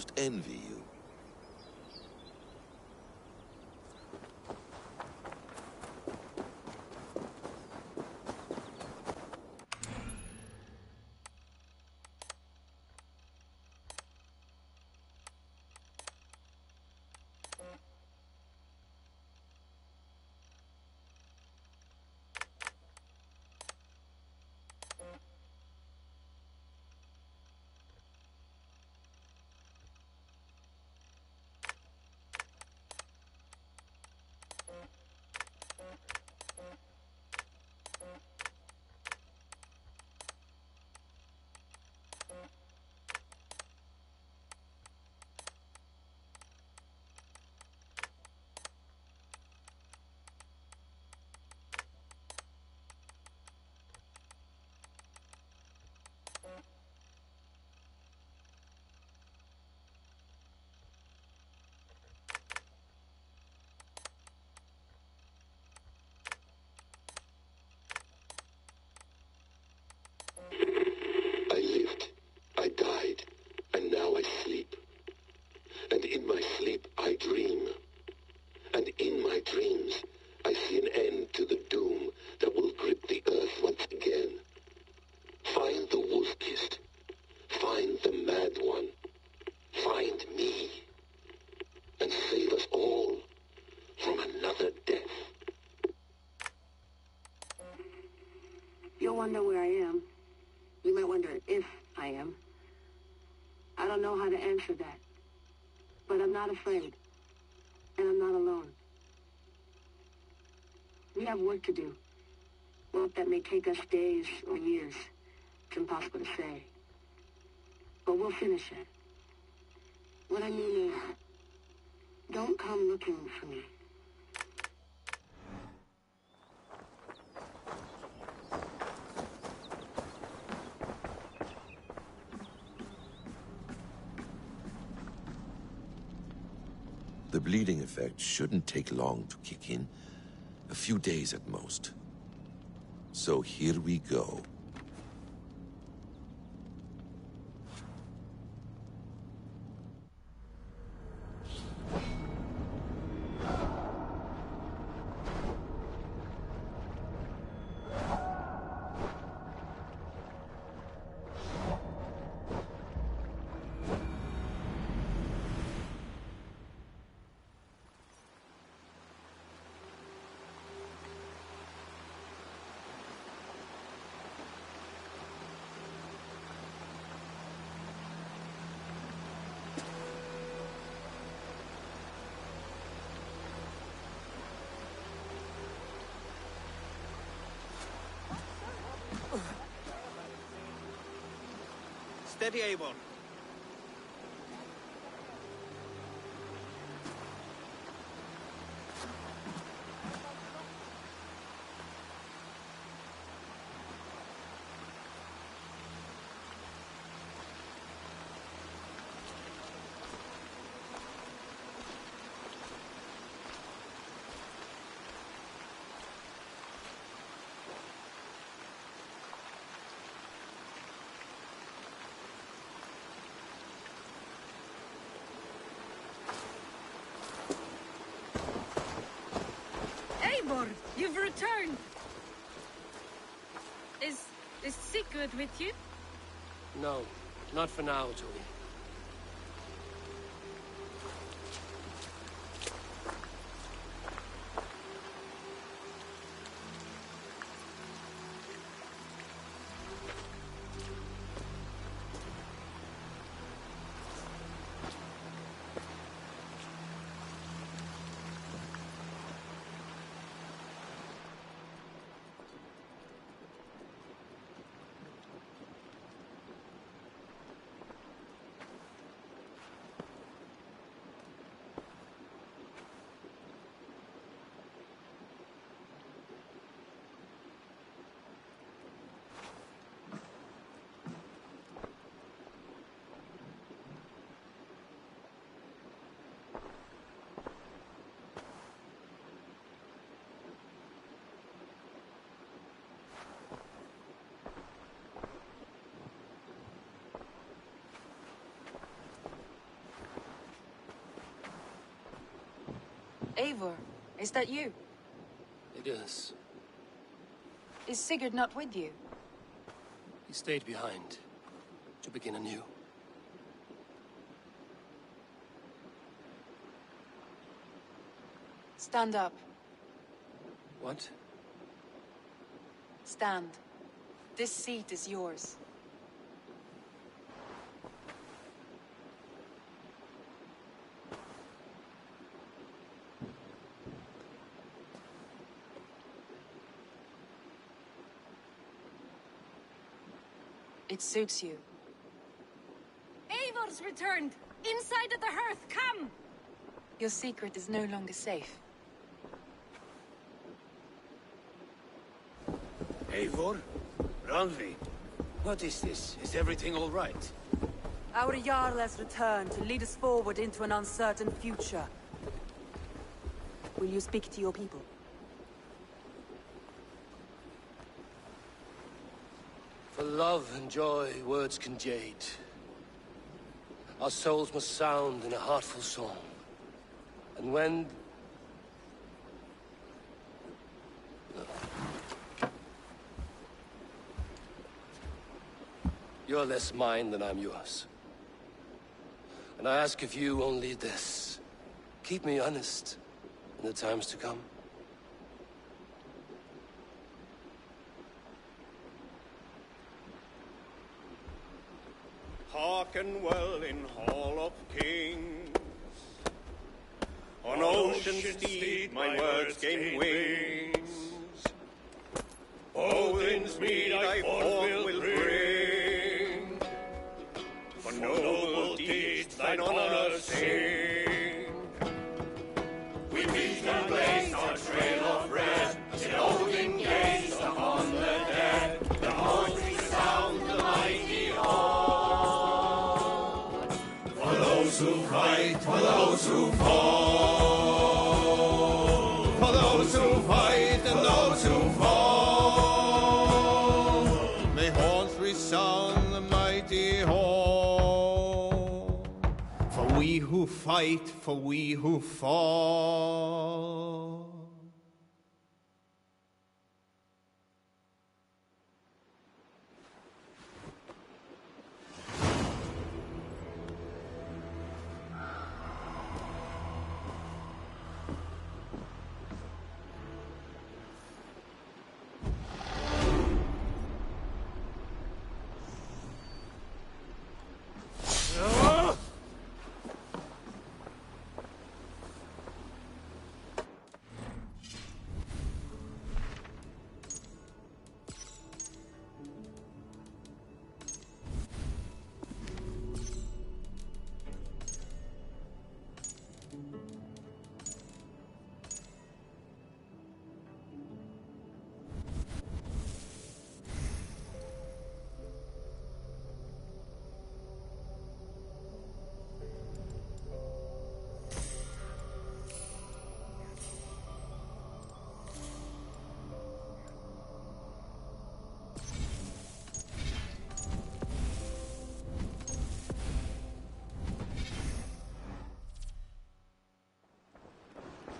almost envy you. I lived, I died, and now I sleep. And in my sleep I dream. And in my dreams I see an end to the doom that will grip the earth once again. Find the wolf-kissed. Find the mad one. Find me. And save us all from another death. You'll wonder where I am. You might wonder if I am. I don't know how to answer that. But I'm not afraid. And I'm not alone. We have work to do. Work that may take us days or years. It's impossible to say. But we'll finish it. What I mean is, don't come looking for me. The bleeding effect shouldn't take long to kick in. A few days at most. So here we go. Steady, Avon. You've returned. Is Sigurd with you? No, not for now, Tony. Eivor, is that you? It is. Is Sigurd not with you? He stayed behind to begin anew. Stand up. What? Stand. This seat is yours. It suits you. Eivor's returned! Inside of the hearth, come! Your secret is no longer safe. Eivor? Randvi? What is this? Is everything all right? Our Jarl has returned to lead us forward into an uncertain future. Will you speak to your people? For love and joy, words can jade. Our souls must sound in a heartful song. And when... You're less mine than I'm yours. And I ask of you only this. Keep me honest in the times to come. Hearken well in Hall of Kings. On ocean's steed my words gain wings. Odin's mead I forth will bring. For noble deeds thine honor sing. We beat and blaze our trail of red, till Odin gazed upon the dead. The horns resound the mighty hall. For those who fight, for those who fall. For those who fight and those who fall. May horns resound the mighty hall. For we who fight, for we who fall.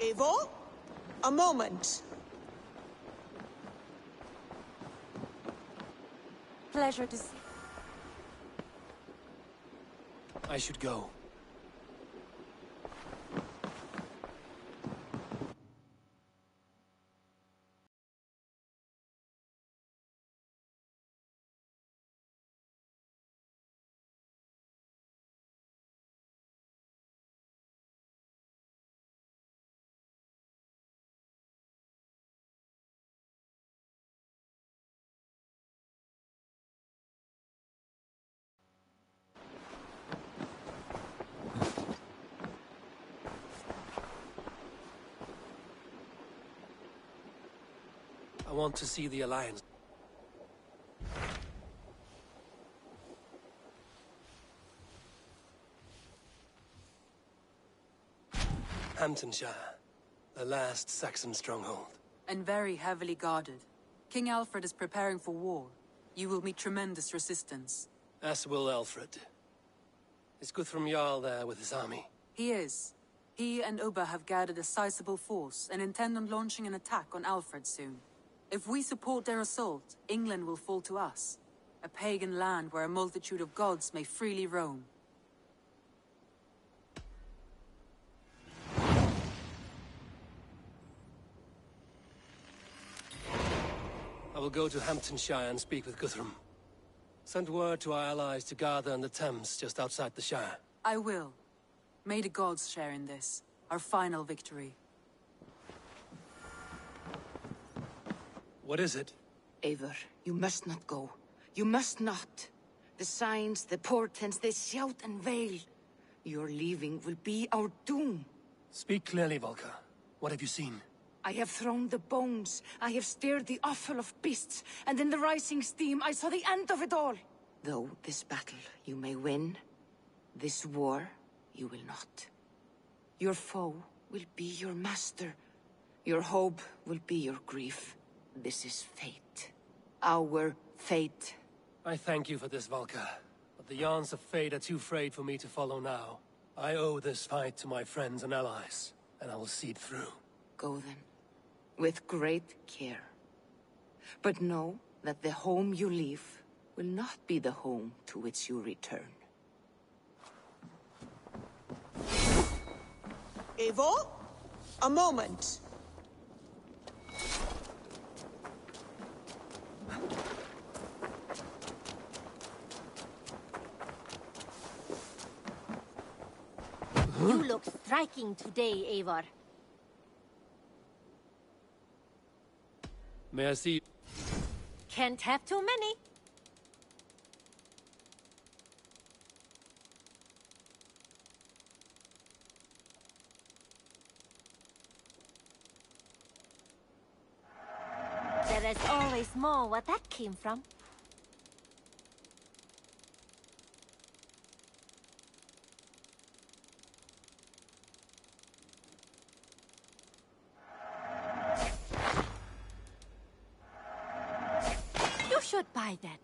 Eivor? A moment. Pleasure to see. I should go. I want to see the Alliance. Hamptonshire, the last Saxon stronghold. And very heavily guarded. King Alfred is preparing for war. You will meet tremendous resistance. As will Alfred. Is Guthrum Jarl there with his army? He is. He and Ubba have gathered a sizable force and intend on launching an attack on Alfred soon. If we support their assault, England will fall to us. A pagan land where a multitude of gods may freely roam. I will go to Hamptonshire and speak with Guthrum. Send word to our allies to gather on the Thames just outside the Shire. I will. May the gods share in this, our final victory. What is it? Eivor, you must not go. You must not. The signs, the portents, they shout and wail. Your leaving will be our doom. Speak clearly, Volker. What have you seen? I have thrown the bones. I have stirred the offal of beasts. And in the rising steam, I saw the end of it all. Though this battle you may win, this war you will not. Your foe will be your master. Your hope will be your grief. This is fate. Our fate. I thank you for this, Volker. But the yarns of fate are too frayed for me to follow now. I owe this fight to my friends and allies, and I will see it through. Go then. With great care. But know that the home you leave will not be the home to which you return. Eivor? A moment. You look striking today, Eivor. May I see? Can't have too many. There is always more where that came from. You should buy that.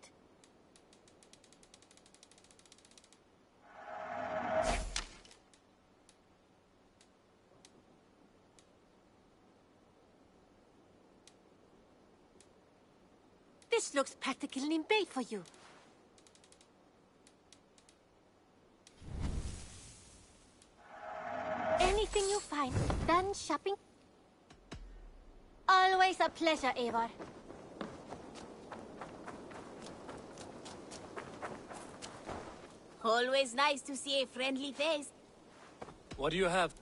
This looks practically made for you. Anything you find, done shopping? Always a pleasure, Eivor. Always nice to see a friendly face. What do you have?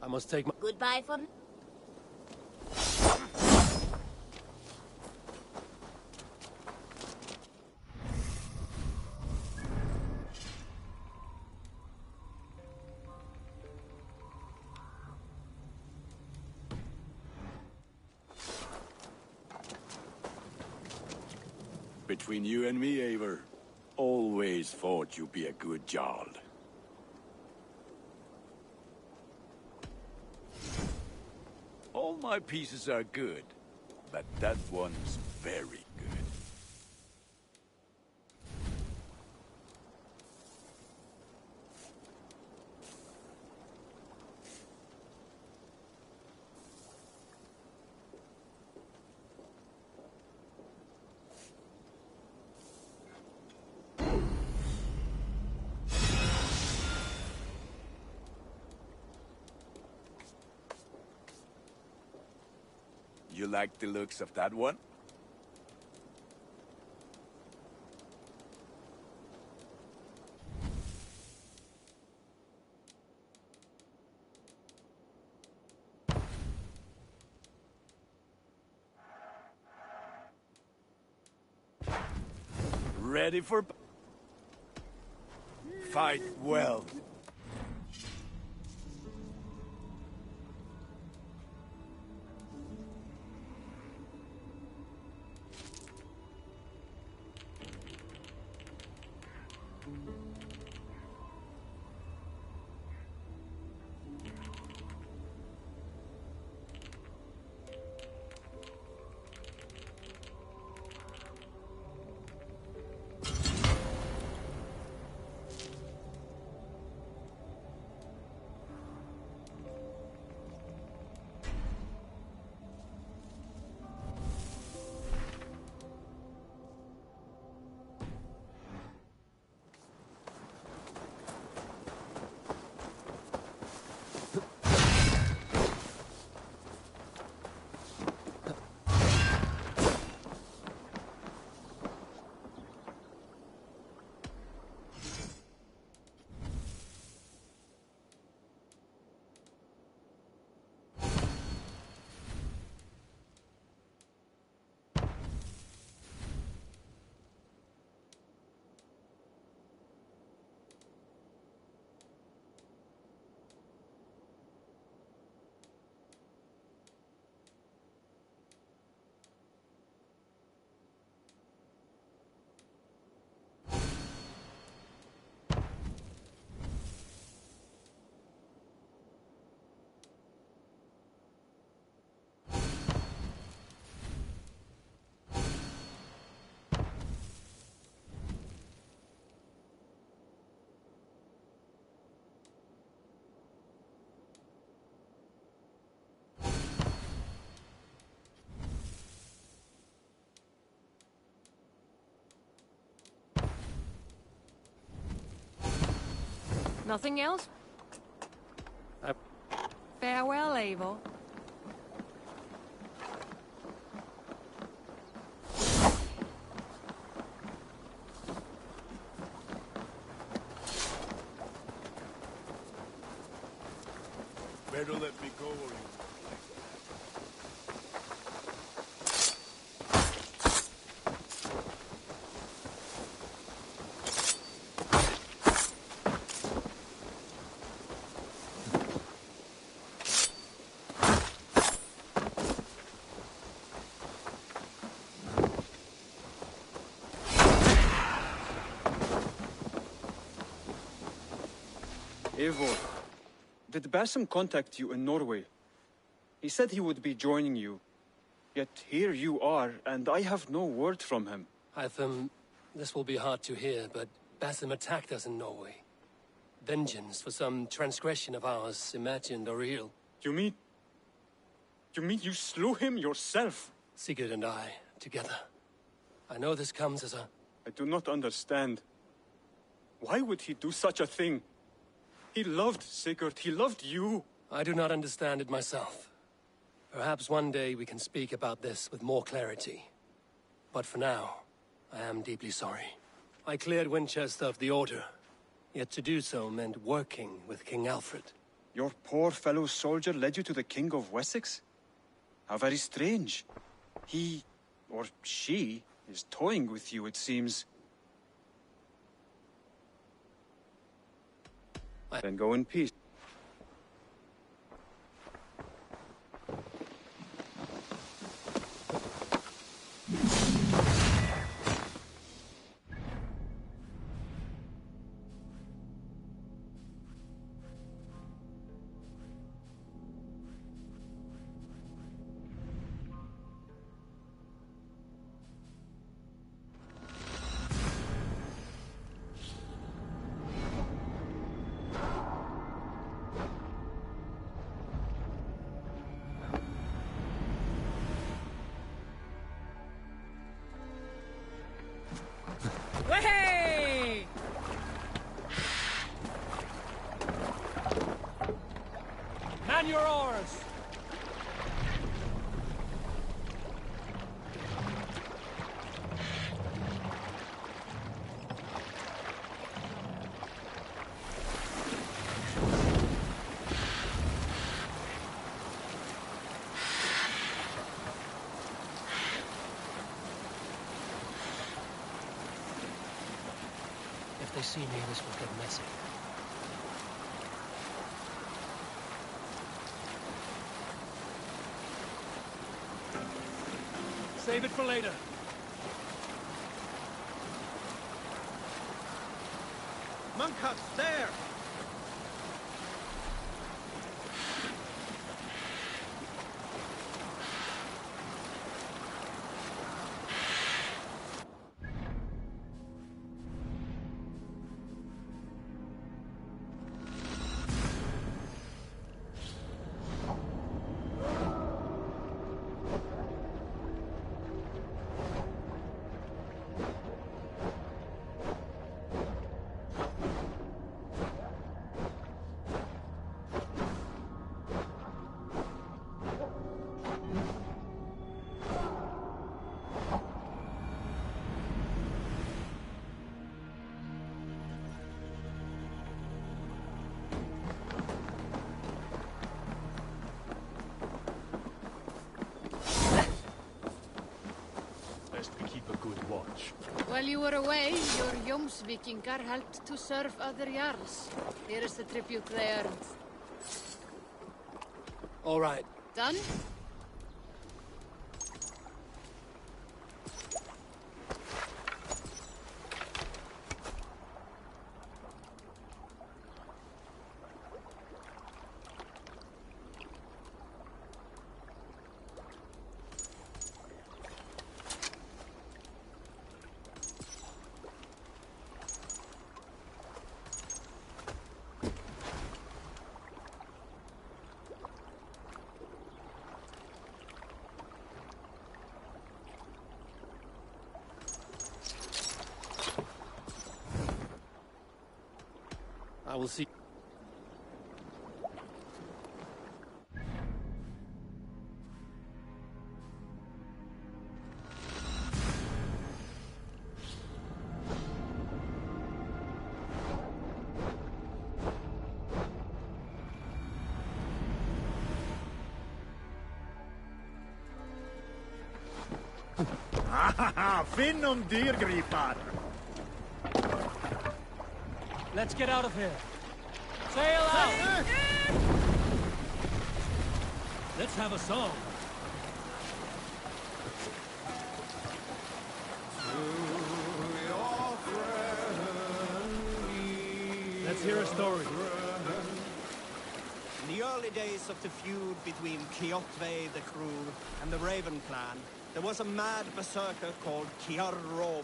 I must take my... Goodbye for... Between you and me, Eivor, always thought you'd be a good Jarl. All my pieces are good, but that one's very good. You like the looks of that one? Ready for... Fight well. Nothing else? Farewell, Eivor. Better let me go or you... Eivor, did Basim contact you in Norway? He said he would be joining you. Yet here you are, and I have no word from him. This will be hard to hear, but Basim attacked us in Norway. Vengeance for some transgression of ours, imagined or real. You mean you slew him yourself? Sigurd and I, together. I know this comes as a... I do not understand. Why would he do such a thing? He loved Sigurd, he loved you. I do not understand it myself. Perhaps one day we can speak about this with more clarity. But for now, I am deeply sorry. I cleared Winchester of the Order, yet to do so meant working with King Alfred. Your poor fellow soldier led you to the King of Wessex? How very strange. He, or she, is toying with you, it seems. Then go in peace. Hey! Man your oars! If they see me, this will get messy. Save it for later. Monkhouse, there! While you were away, your Jómsvíkingar helped to serve other Jarls. Here is the tribute they earned. All right. Done? I will see. Haha, finn om dyrgripar! Let's get out of here. Sail out! Let's have a song. Let's hear a story. In the early days of the feud between Kjotve the Cruel and the Raven clan, there was a mad berserker called Kiar Robo.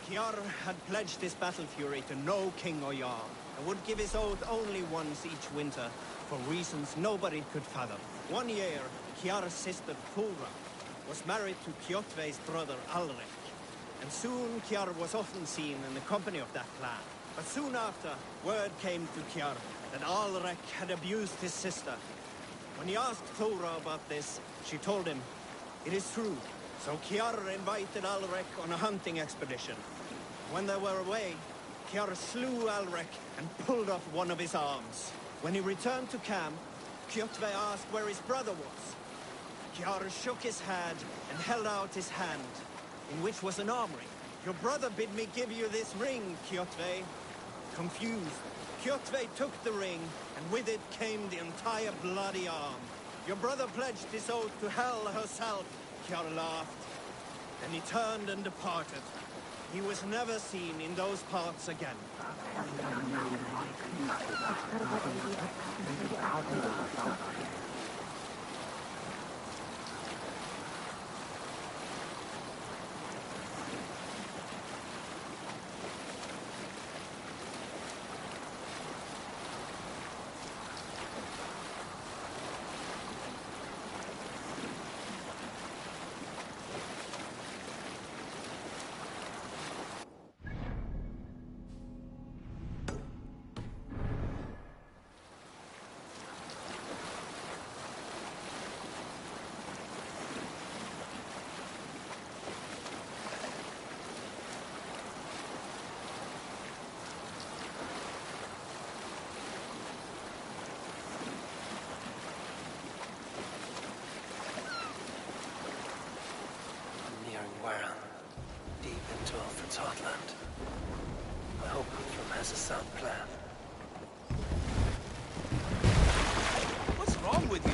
Kiar had pledged his battle fury to no king or jarl, and would give his oath only once each winter, for reasons nobody could fathom. One year, Kiar's sister Thora was married to Kjotve's brother Alrek, and soon Kiar was often seen in the company of that clan. But soon after, word came to Kiar that Alrek had abused his sister. When he asked Thora about this, she told him, "It is true." So Kiar invited Alrek on a hunting expedition. When they were away, Kiar slew Alrek and pulled off one of his arms. When he returned to camp, Kjotve asked where his brother was. Kiar shook his head and held out his hand, in which was an arm ring. "Your brother bid me give you this ring, Kjotve." Confused, Kjotve took the ring, and with it came the entire bloody arm. "Your brother pledged his oath to Hell herself," Kiar laughed. Then he turned and departed. He was never seen in those parts again. Heartland. I hope Guthrum has a sound plan. What's wrong with you?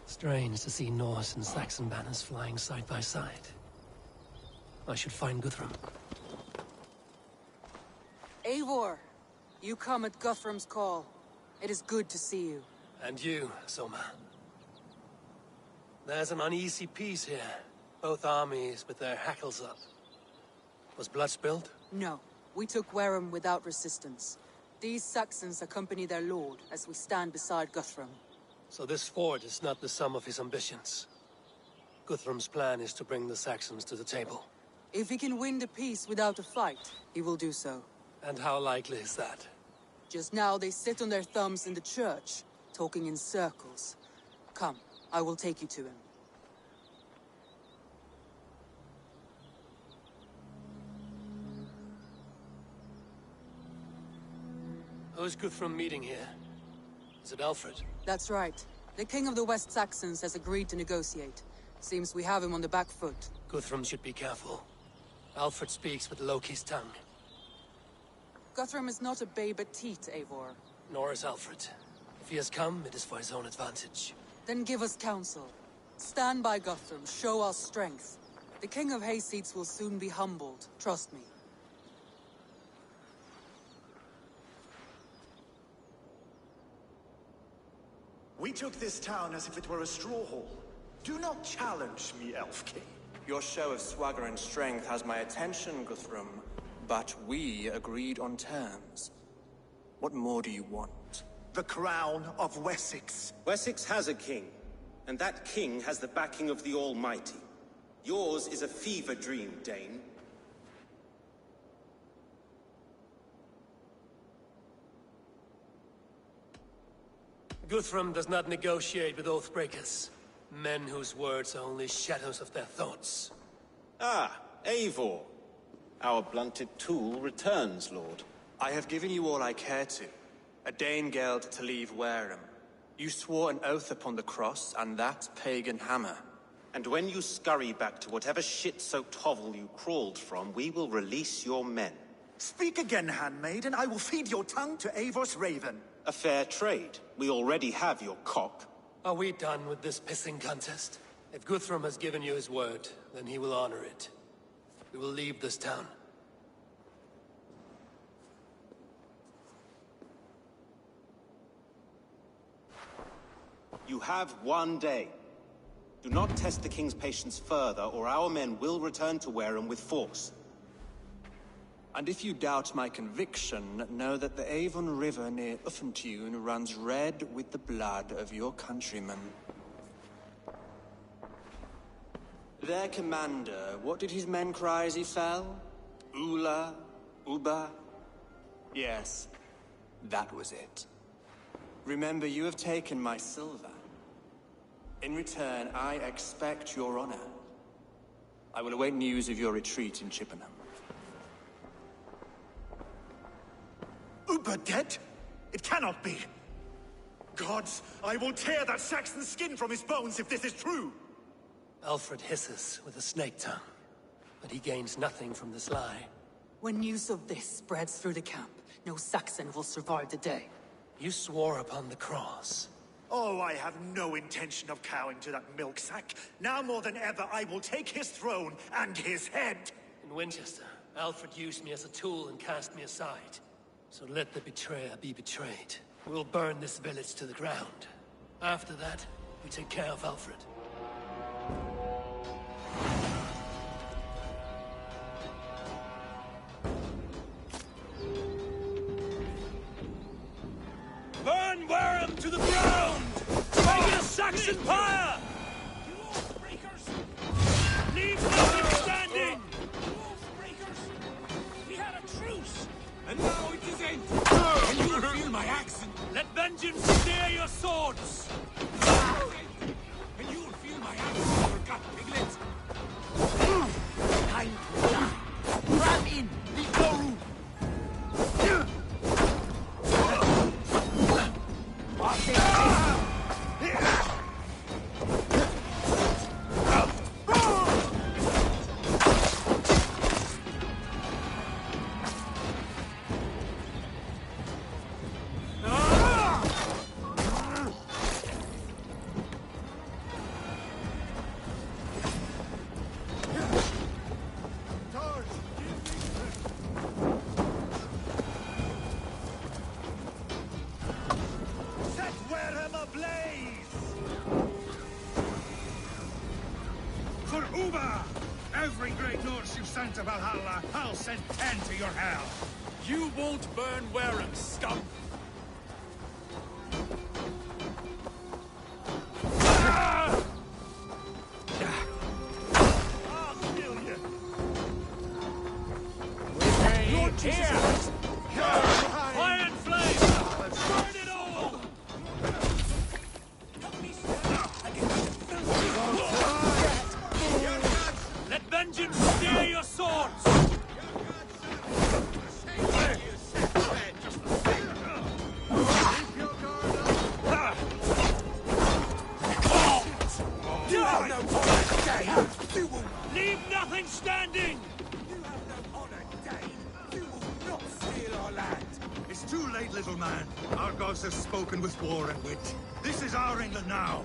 Strange to see Norse and Saxon banners flying side by side. I should find Guthrum. Eivor, you come at Guthrum's call. It is good to see you. And you, Soma. There's an uneasy peace here. Both armies with their hackles up. Was blood spilled? No. We took Wareham without resistance. These Saxons accompany their lord as we stand beside Guthrum. So this fort is not the sum of his ambitions. Guthrum's plan is to bring the Saxons to the table. If he can win the peace without a fight, he will do so. And how likely is that? Just now they sit on their thumbs in the church, talking in circles. Come, I will take you to him. Who's Guthrum meeting here? Is it Alfred? That's right. The king of the West Saxons has agreed to negotiate. Seems we have him on the back foot. Guthrum should be careful. Alfred speaks with Loki's tongue. Guthrum is not a babe at teat, Eivor. Nor is Alfred. If he has come, it is for his own advantage. Then give us counsel. Stand by Guthrum, show our strength. The King of Hayseeds will soon be humbled, trust me. We took this town as if it were a straw hall. Do not challenge me, Elf King. Your show of swagger and strength has my attention, Guthrum. But we agreed on terms. What more do you want? The crown of Wessex. Wessex has a king, and that king has the backing of the Almighty. Yours is a fever dream, Dane. Guthrum does not negotiate with oathbreakers. Men whose words are only shadows of their thoughts. Ah, Eivor. Our blunted tool returns, Lord. I have given you all I care to. A Danegeld to leave Wareham. You swore an oath upon the cross, and that pagan hammer. And when you scurry back to whatever shit-soaked hovel you crawled from, we will release your men. Speak again, handmaid, and I will feed your tongue to Eivor's raven. A fair trade. We already have your cock. Are we done with this pissing contest? If Guthrum has given you his word, then he will honor it. We will leave this town. You have 1 day. Do not test the king's patience further, or our men will return to Wareham with force. And if you doubt my conviction, know that the Avon River near Uffentune runs red with the blood of your countrymen. Their commander, what did his men cry as he fell? Ula? Uba? Yes, that was it. Remember, you have taken my silver. In return, I expect your honor. I will await news of your retreat in Chippenham. Uber dead? It cannot be. Gods, I will tear that Saxon's skin from his bones if this is true. Alfred hisses with a snake tongue, but he gains nothing from this lie. When news of this spreads through the camp, no Saxon will survive the day. You swore upon the cross. Oh, I have no intention of cowing to that milk sack. Now more than ever, I will take his throne and his head. In Winchester, Alfred used me as a tool and cast me aside. So let the betrayer be betrayed. We'll burn this village to the ground. After that, we take care of Alfred. Burn Wareham to the ground! Make it a Saxon pyre! You oath breakers! Leave nothing standing! You oath breakers! We had a truce! And now it is end! Can you feel my accent? Let vengeance steer your swords! And you will feel my accent, forgot piglet! Time to die! Ram in! Leave no room! Every great Norse you've sent to Valhalla, I'll send 10 to your hell. You won't burn Wareham, scum! I'll kill you! Here! Fire and flame! Burn it all! Let vengeance steer your swords! Leave nothing standing! You have no honor, Dane! You will not steal our land! Is too late, little man. Our gods have spoken with war and wit. This is our England now.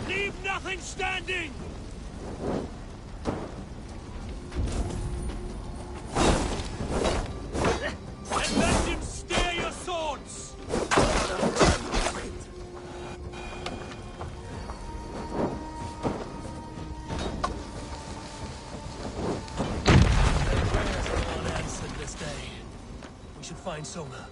Leave nothing standing! And let him steer your swords! Unanswered this day. We should find Soma.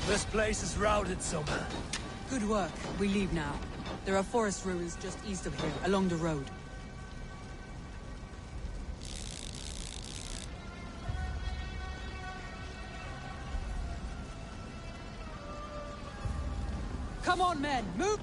This place is routed, Soma. Good work. We leave now. There are forest ruins just east of here, along the road. Come on, men! Move!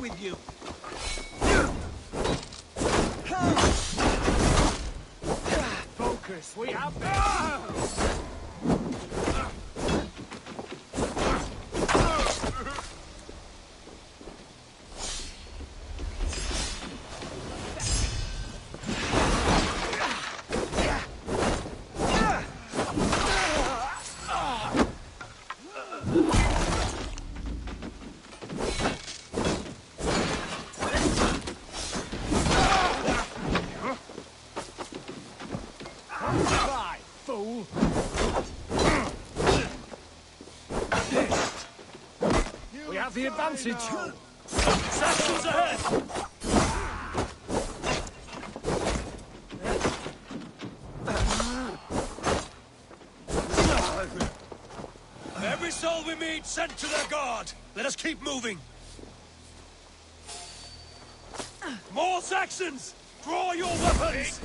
with you. Focus, we have this! We have the advantage. Saxons ahead! Every soul we meet sent to their guard. Let us keep moving. More Saxons! Draw your weapons!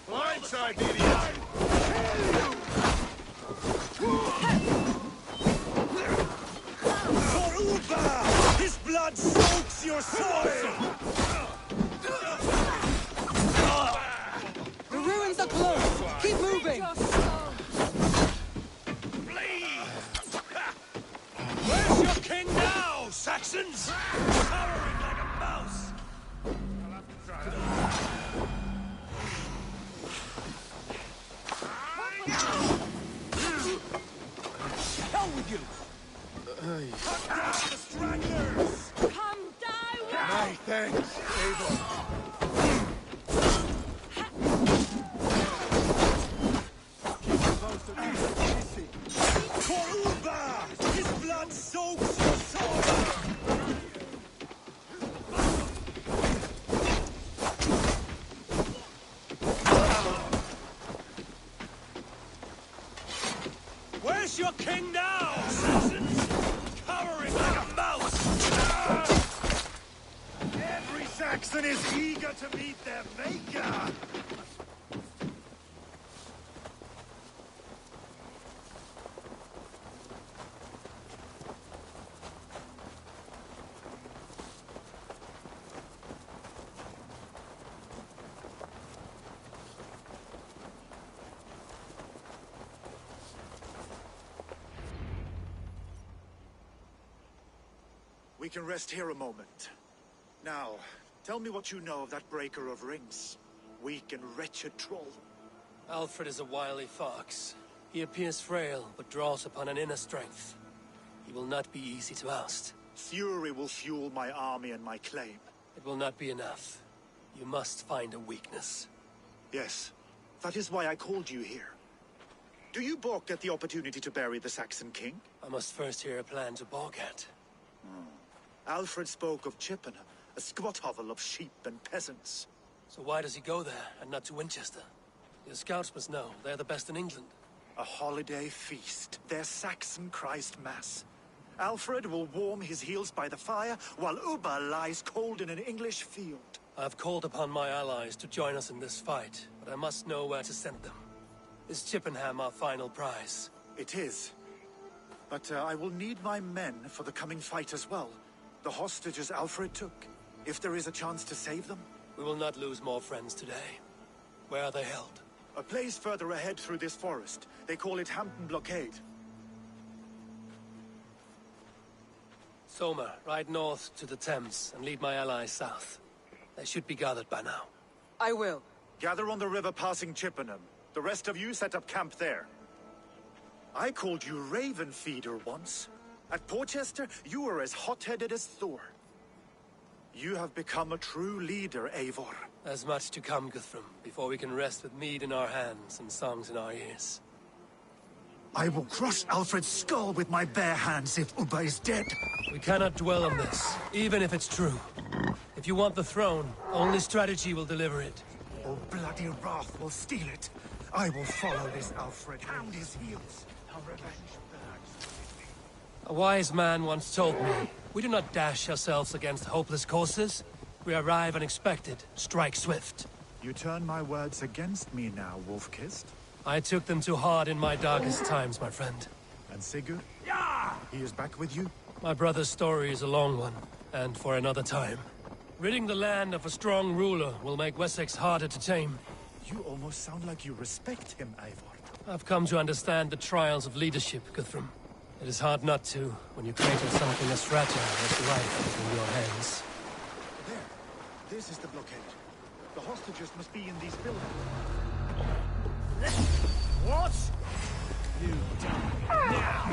Blindside the idiot! For Uba! His blood soaks your soil! The ruins are close! Keep moving! Where's your king now, Saxons? Cowering like a mouse! Hell with you! Cut down the stragglers! Come die! Aye, thanks, Abel. For Uba! His blood soaks your soul! Where's your king now, Saxons? Cowering like a mouse! Every Saxon is eager to meet their maker! We can rest here a moment. Now, tell me what you know of that breaker of rings. Weak and wretched troll. Alfred is a wily fox. He appears frail, but draws upon an inner strength. He will not be easy to oust. Fury will fuel my army and my claim. It will not be enough. You must find a weakness. Yes, that is why I called you here. Do you balk at the opportunity to bury the Saxon king? I must first hear a plan to balk at. Alfred spoke of Chippenham, a squat hovel of sheep and peasants. So why does he go there, and not to Winchester? Your scouts must know. They're the best in England. A holiday feast, their Saxon Christ Mass. Alfred will warm his heels by the fire, while Uba lies cold in an English field. I have called upon my allies to join us in this fight, but I must know where to send them. Is Chippenham our final prize? It is. But I will need my men for the coming fight as well. The hostages Alfred took. If there is a chance to save them. We will not lose more friends today. Where are they held? A place further ahead through this forest. They call it Hampton Blockade. Soma, ride north to the Thames and lead my allies south. They should be gathered by now. I will. Gather on the river passing Chippenham. The rest of you set up camp there. I called you Raven Feeder once. At Porchester, you were as hot-headed as Thor. You have become a true leader, Eivor. There's much to come, Guthrum, before we can rest with mead in our hands and songs in our ears. I will crush Alfred's skull with my bare hands if Uba is dead. We cannot dwell on this, even if it's true. If you want the throne, only strategy will deliver it. Or bloody wrath will steal it. I will follow this Alfred. Hound his heels. How revenge burns. A wise man once told me, we do not dash ourselves against hopeless courses. We arrive unexpected, strike swift. You turn my words against me now, Wolf-Kissed. I took them too hard in my darkest times, my friend. And Sigurd? Yeah! He is back with you? My brother's story is a long one, and for another time. Ridding the land of a strong ruler will make Wessex harder to tame. You almost sound like you respect him, Eivor. I've come to understand the trials of leadership, Guthrum. It is hard not to, when you cradle something as fragile as life between your hands. There. This is the blockade. The hostages must be in these buildings. What? You die now!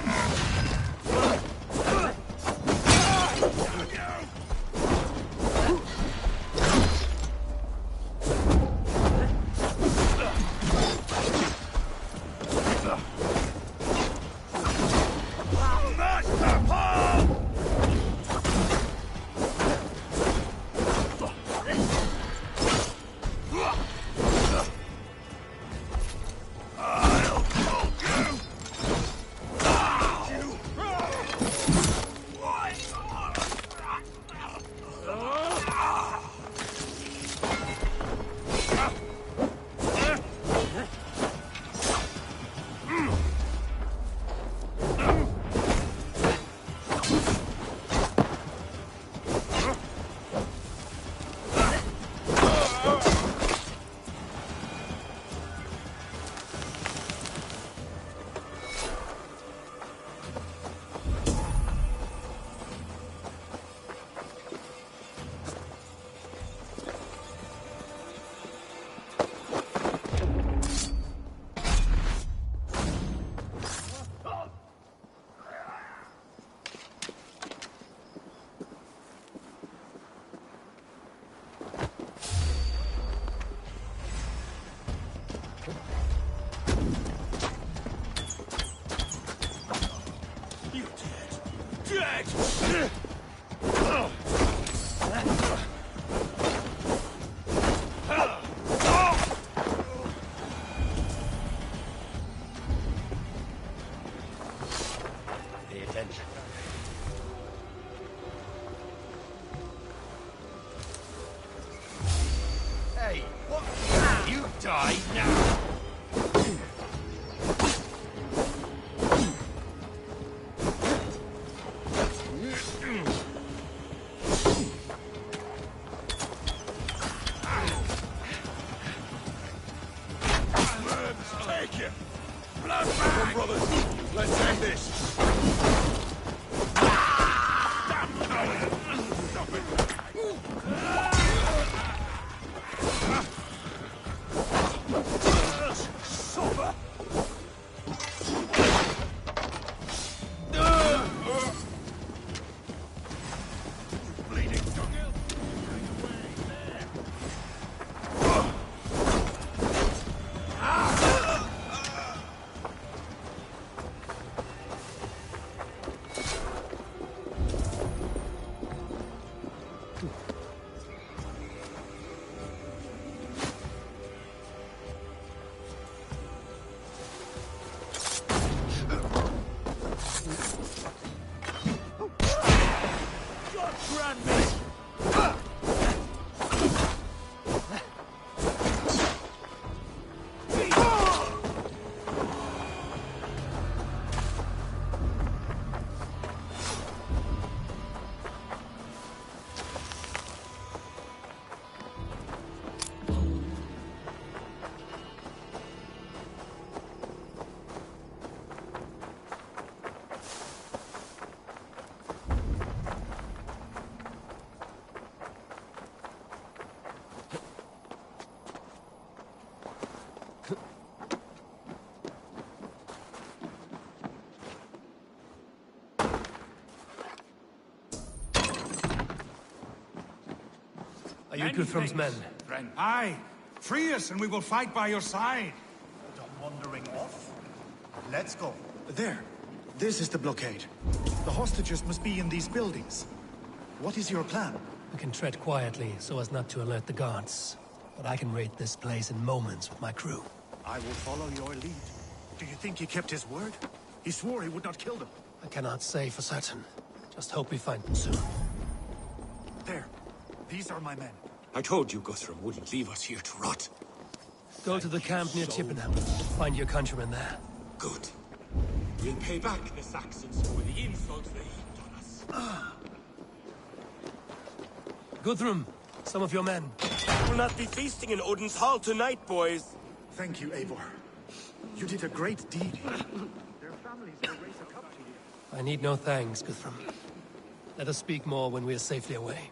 Die now! Take it! Blood back! Come, brothers! Let's end this! Stop it! Suffer! Bleeding doggill! Are you Guthrum's men? Friend. Aye. Free us and we will fight by your side. Stop wandering off. Let's go. There. This is the blockade. The hostages must be in these buildings. What is your plan? We can tread quietly so as not to alert the guards. But I can raid this place in moments with my crew. I will follow your lead. Do you think he kept his word? He swore he would not kill them. I cannot say for certain. Just hope we find them soon. There. These are my men. I told you Guthrum wouldn't leave us here to rot. Go to the camp near Chippenham. Find your countrymen there. Good. We'll pay back the Saxons for the insults they heaped on us. Guthrum, some of your men. We'll not be feasting in Odin's hall tonight, boys. Thank you, Eivor. You did a great deed. Their families will raise a cup to you. I need no thanks, Guthrum. Let us speak more when we are safely away.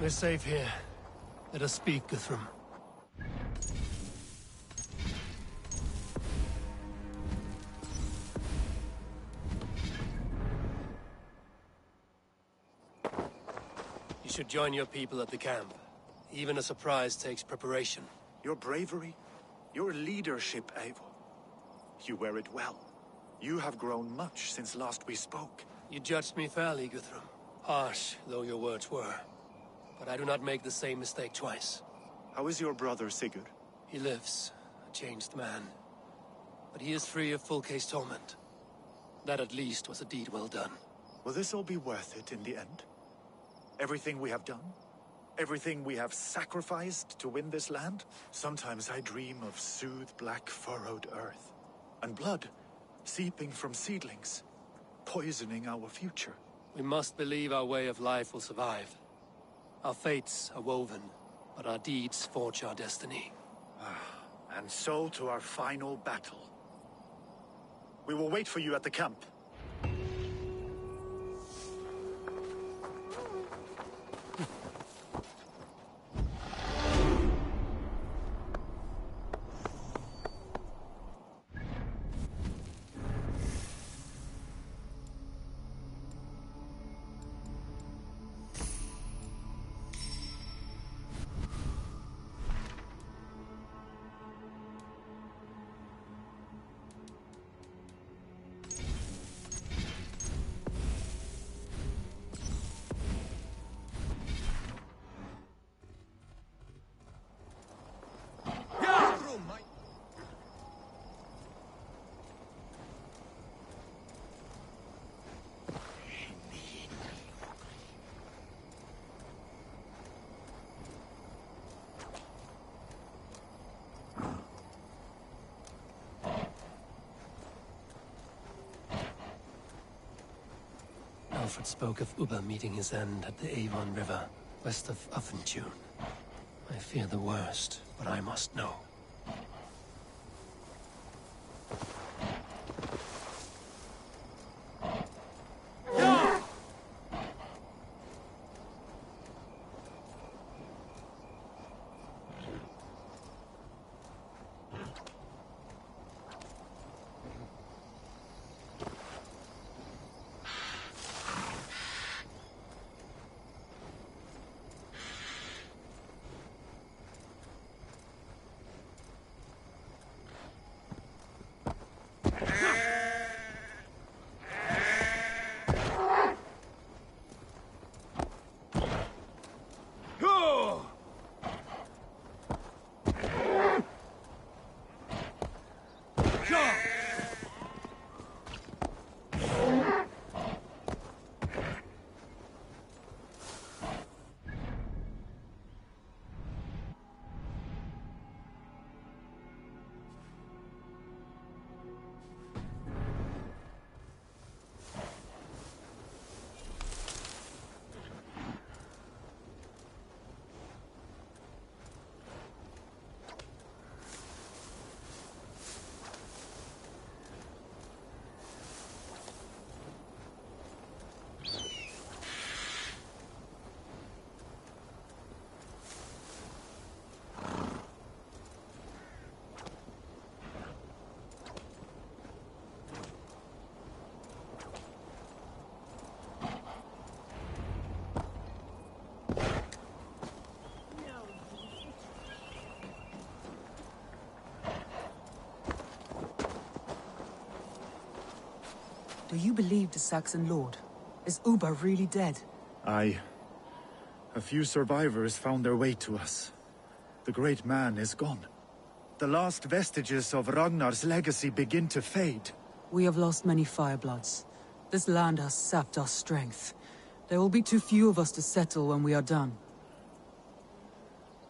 We're safe here. Let us speak, Guthrum. You should join your people at the camp. Even a surprise takes preparation. Your bravery, your leadership, Eivor. You wear it well. You have grown much since last we spoke. You judged me fairly, Guthrum. Harsh though your words were. But I do not make the same mistake twice. How is your brother, Sigurd? He lives, a changed man. But he is free of full case torment. That at least was a deed well done. Will this all be worth it in the end? Everything we have done? Everything we have sacrificed to win this land? Sometimes I dream of soothed black furrowed earth. And blood seeping from seedlings, poisoning our future. We must believe our way of life will survive. Our fates are woven, but our deeds forge our destiny. And so to our final battle. We will wait for you at the camp. Alfred spoke of Ubba meeting his end at the Avon River, west of Uffentune. I fear the worst, but I must know. Do you believe the Saxon lord? Is Uba really dead? Aye. A few survivors found their way to us. The great man is gone. The last vestiges of Ragnar's legacy begin to fade. We have lost many Firebloods. This land has sapped our strength. There will be too few of us to settle when we are done.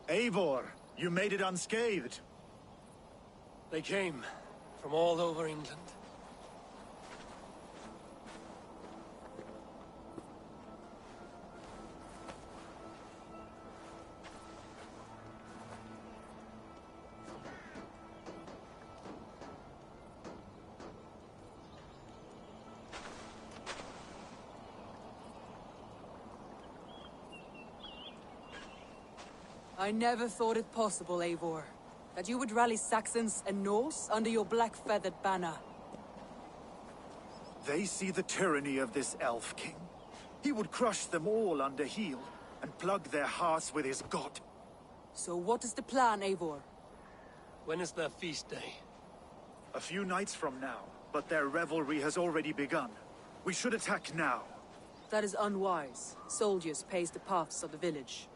Eivor, you made it unscathed. They came from all over England. I never thought it possible, Eivor, that you would rally Saxons and Norse under your black-feathered banner. They see the tyranny of this elf king. He would crush them all under heel, and plug their hearts with his god. So what is the plan, Eivor? When is their feast day? A few nights from now, but their revelry has already begun. We should attack now. That is unwise. Soldiers pace the paths of the village.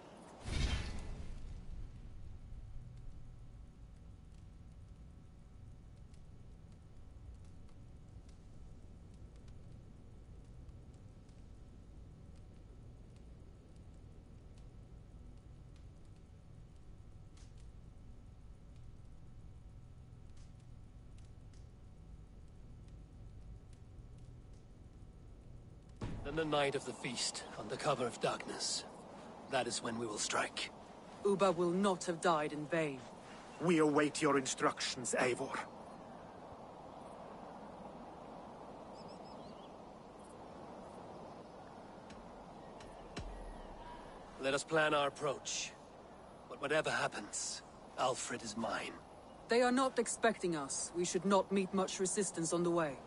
Then the night of the feast, under cover of darkness. That is when we will strike. Uba will not have died in vain. We await your instructions, Eivor. Let us plan our approach. But whatever happens, Alfred is mine. They are not expecting us. We should not meet much resistance on the way.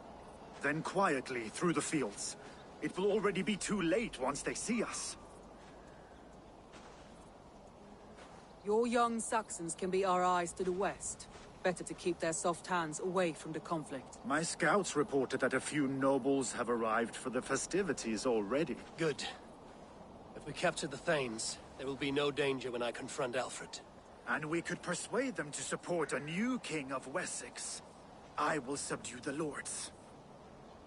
Then quietly through the fields. It will already be too late once they see us. Your young Saxons can be our eyes to the west. Better to keep their soft hands away from the conflict. My scouts reported that a few nobles have arrived for the festivities already. Good. If we capture the Thanes, there will be no danger when I confront Alfred. And we could persuade them to support a new king of Wessex. I will subdue the lords.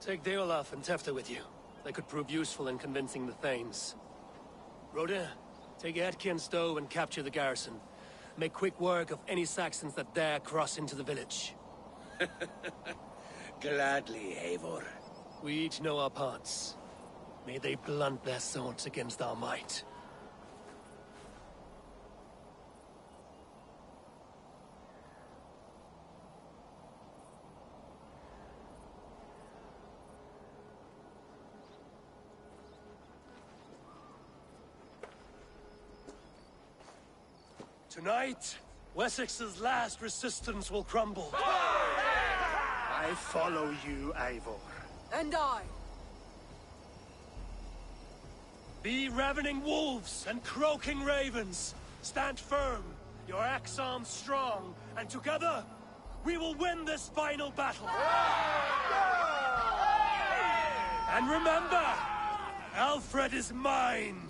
Take Deolaf and Tefta with you. They could prove useful in convincing the Thanes. Rhoda, take Etki and Stowe and capture the garrison. Make quick work of any Saxons that dare cross into the village. Gladly, Eivor. We each know our parts. May they blunt their swords against our might. Tonight, Wessex's last resistance will crumble. I follow you, Eivor. And I. Be ravening wolves and croaking ravens. Stand firm, your axe arms strong, and together, we will win this final battle. And remember, Alfred is mine.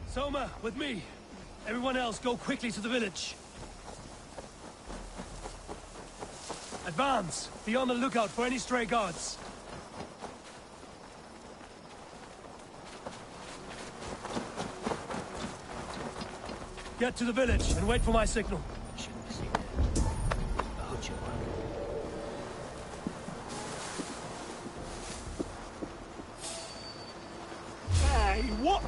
Soma, with me. Everyone else, go quickly to the village. Advance! Be on the lookout for any stray guards. Get to the village and wait for my signal. Hey, what?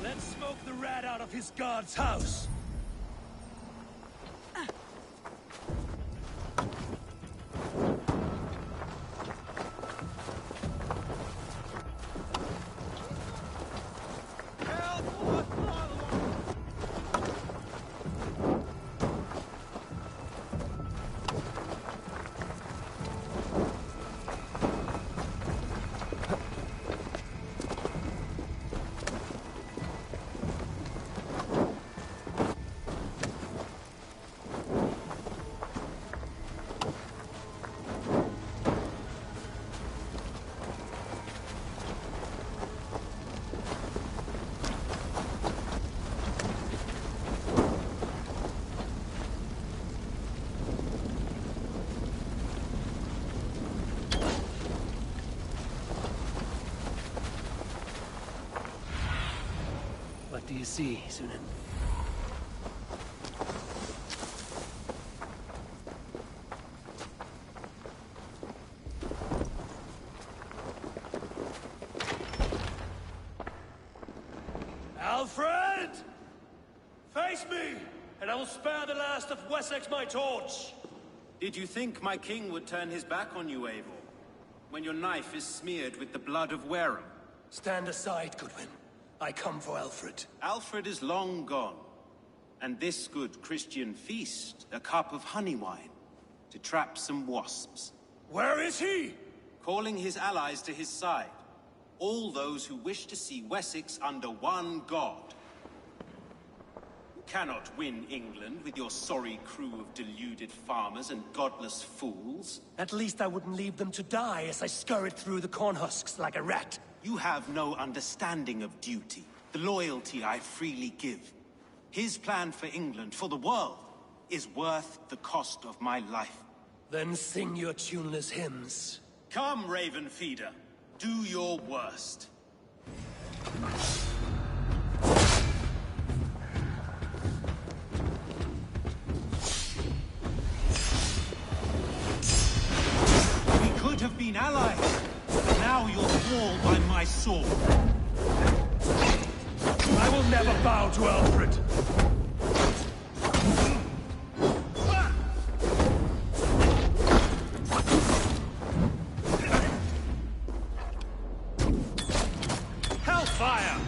Let's smoke the rat out of his guard's house. you see, Sunan. Alfred! Face me, and I will spare the last of Wessex my torch! Did you think my king would turn his back on you, Eivor? When your knife is smeared with the blood of Wareham? Stand aside, Goodwin. I come for Alfred. Alfred is long gone. And this good Christian feast, a cup of honey wine, to trap some wasps. Where is he? Calling his allies to his side. All those who wish to see Wessex under one god. You cannot win England with your sorry crew of deluded farmers and godless fools. At least I wouldn't leave them to die as I scurried through the corn husks like a rat. You have no understanding of duty, the loyalty I freely give. His plan for England, for the world, is worth the cost of my life. Then sing your tuneless hymns. Come, Raven Feeder. Do your worst. We could have been allies, but now you'll fall by my sword. I will never bow to Alfred. Hellfire!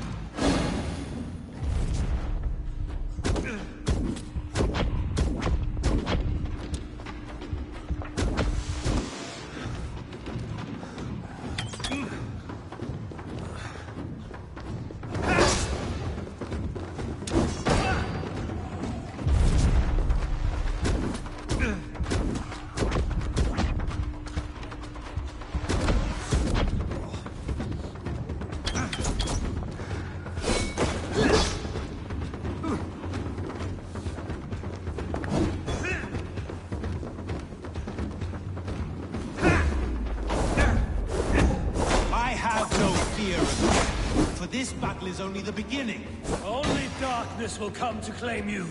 This battle is only the beginning. Only darkness will come to claim you.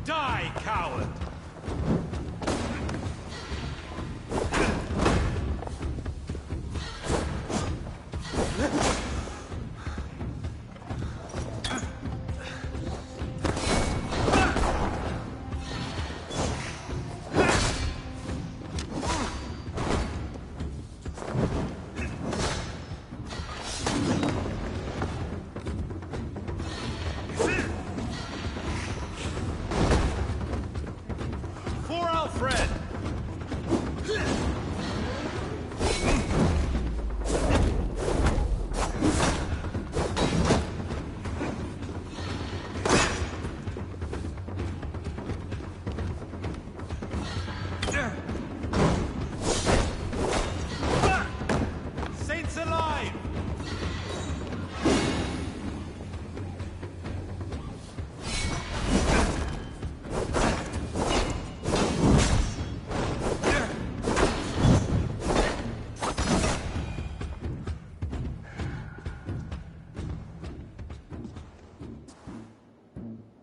Die, coward!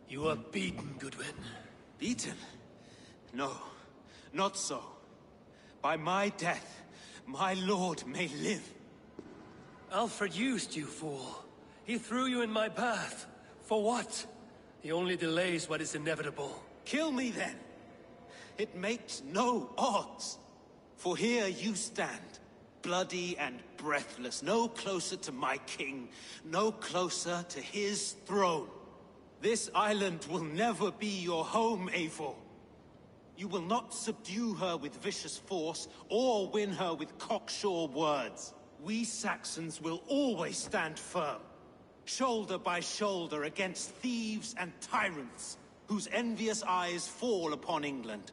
You are beaten, Goodwin. Beaten? No, not so. By my death, my lord may live. Alfred used you, fool. He threw you in my path. For what? He only delays what is inevitable. Kill me then. It makes no odds. For here you stand, bloody and breathless, no closer to my king, no closer to his throne. This island will never be your home, Eivor. You will not subdue her with vicious force, or win her with cocksure words. We Saxons will always stand firm, shoulder by shoulder against thieves and tyrants, whose envious eyes fall upon England.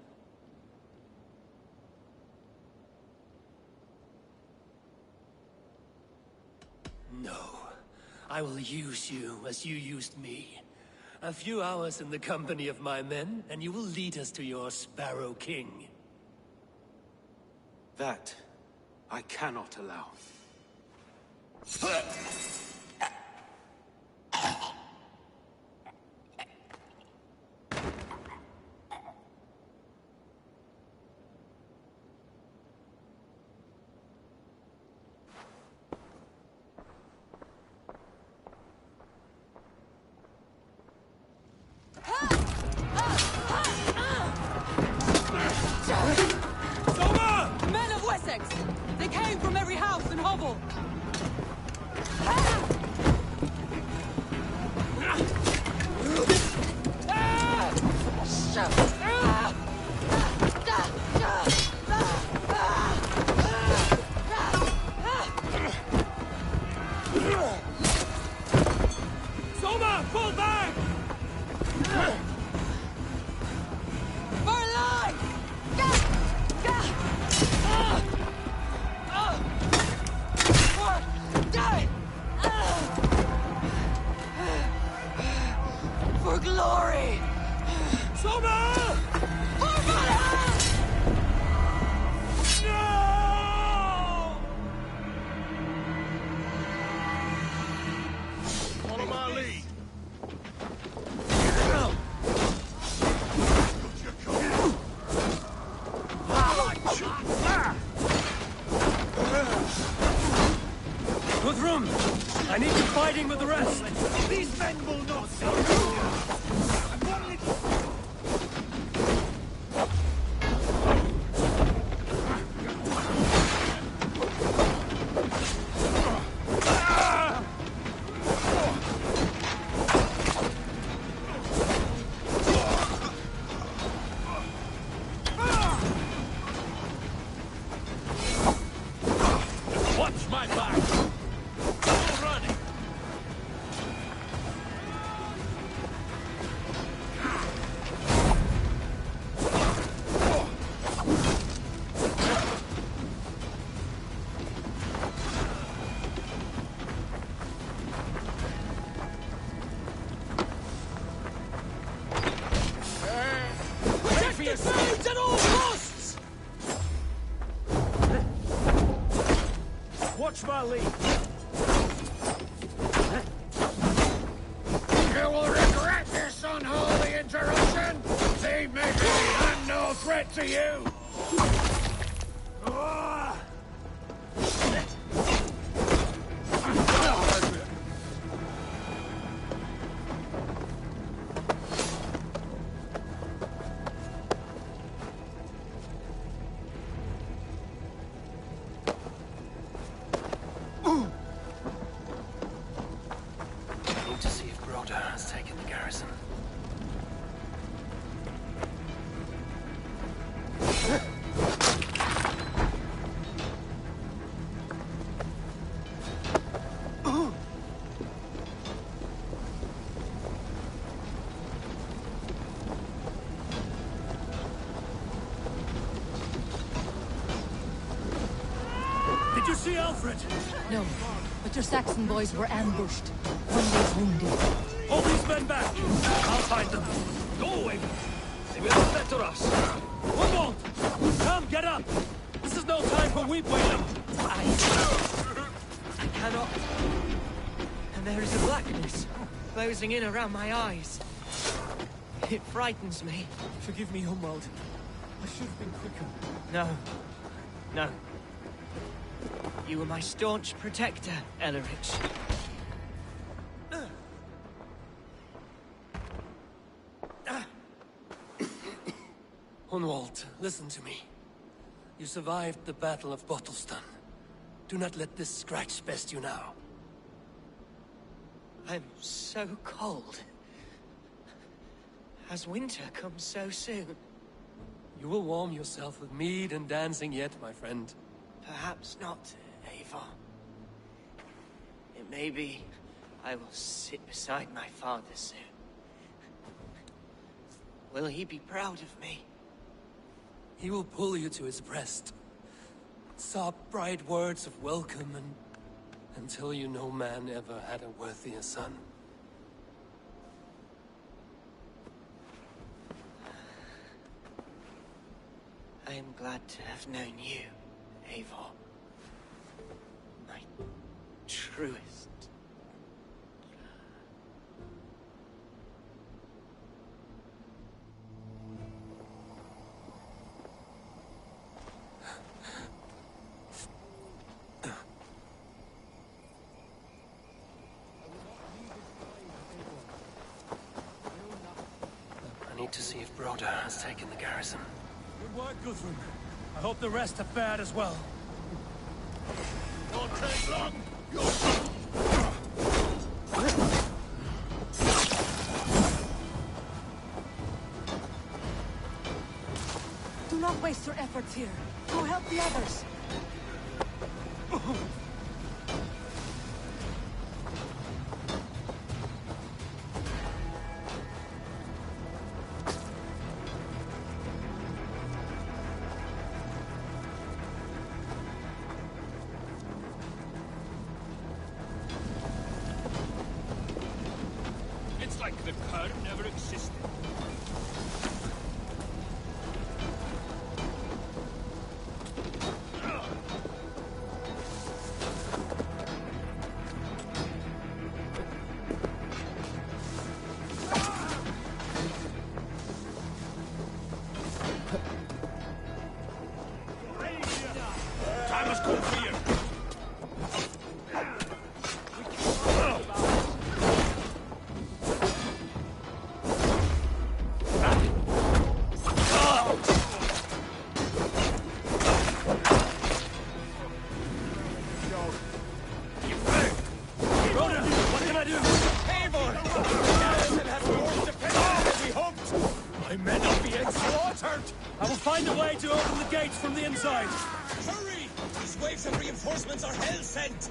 No. I will use you as you used me. A few hours in the company of my men, and you will lead us to your Sparrow King. That I cannot allow. Men of Wessex! They came from every house and hovel! Soma, fall back! For life! For glory! Soma! For Valhalla! No! Follow my lead. Guthrum! I need you fighting with the rest! These men will not surrender! Watch my back. All running. Protect the food at all costs! Watch my lead. You will regret this unholy interruption! They may be I'm no threat to you! I need to see if Broder has taken the garrison. Did you see Alfred? No, but your Saxon boys were ambushed. One was wounded. Hold these men back! I'll find them. Go away! They will not better us. One more! Come, get up! This is no time for weep wailing! I cannot. And there is a blackness closing in around my eyes. It frightens me. Forgive me, Humwald. I should have been quicker. No. No. You were my staunch protector, Ellerich. Hunwald, listen to me. You survived the Battle of Bottleston. Do not let this scratch best you now. I'm so cold. Has winter come so soon? You will warm yourself with mead and dancing yet, my friend. Perhaps not, Eivor. It may be I will sit beside my father soon. Will he be proud of me? He will pull you to his breast. Sob bright words of welcome until you no man ever had a worthier son. I am glad to have known you, Eivor. My truest. I need to see if Broder has taken the garrison. Good work, Guthrum. I hope the rest have fared as well. Won't take long. Do not waste your efforts here. Go help the others. It's like the curve never existed. Time has come for you. Broder, what can I do? Eivor! Garrison has more defenders than we hoped! My men are being slaughtered! I will find a way to open the gates from the inside. Hurry! These waves of reinforcements are hell sent!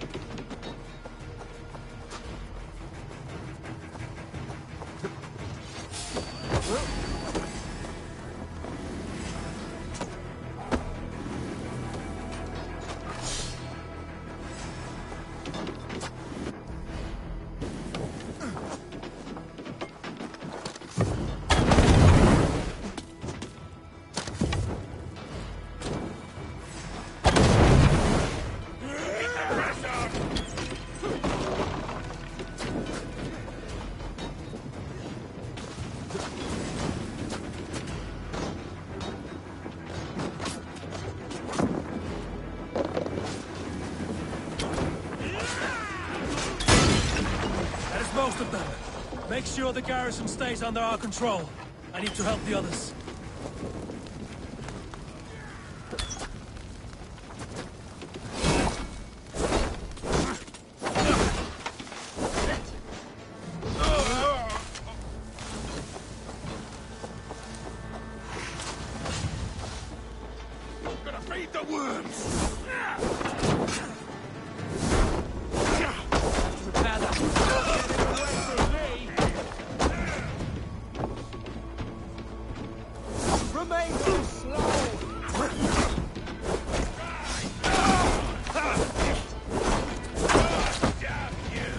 That is most of them. Make sure the garrison stays under our control. I need to help the others. Gonna feed the worms! Repair that. Remain too slow! Damn you!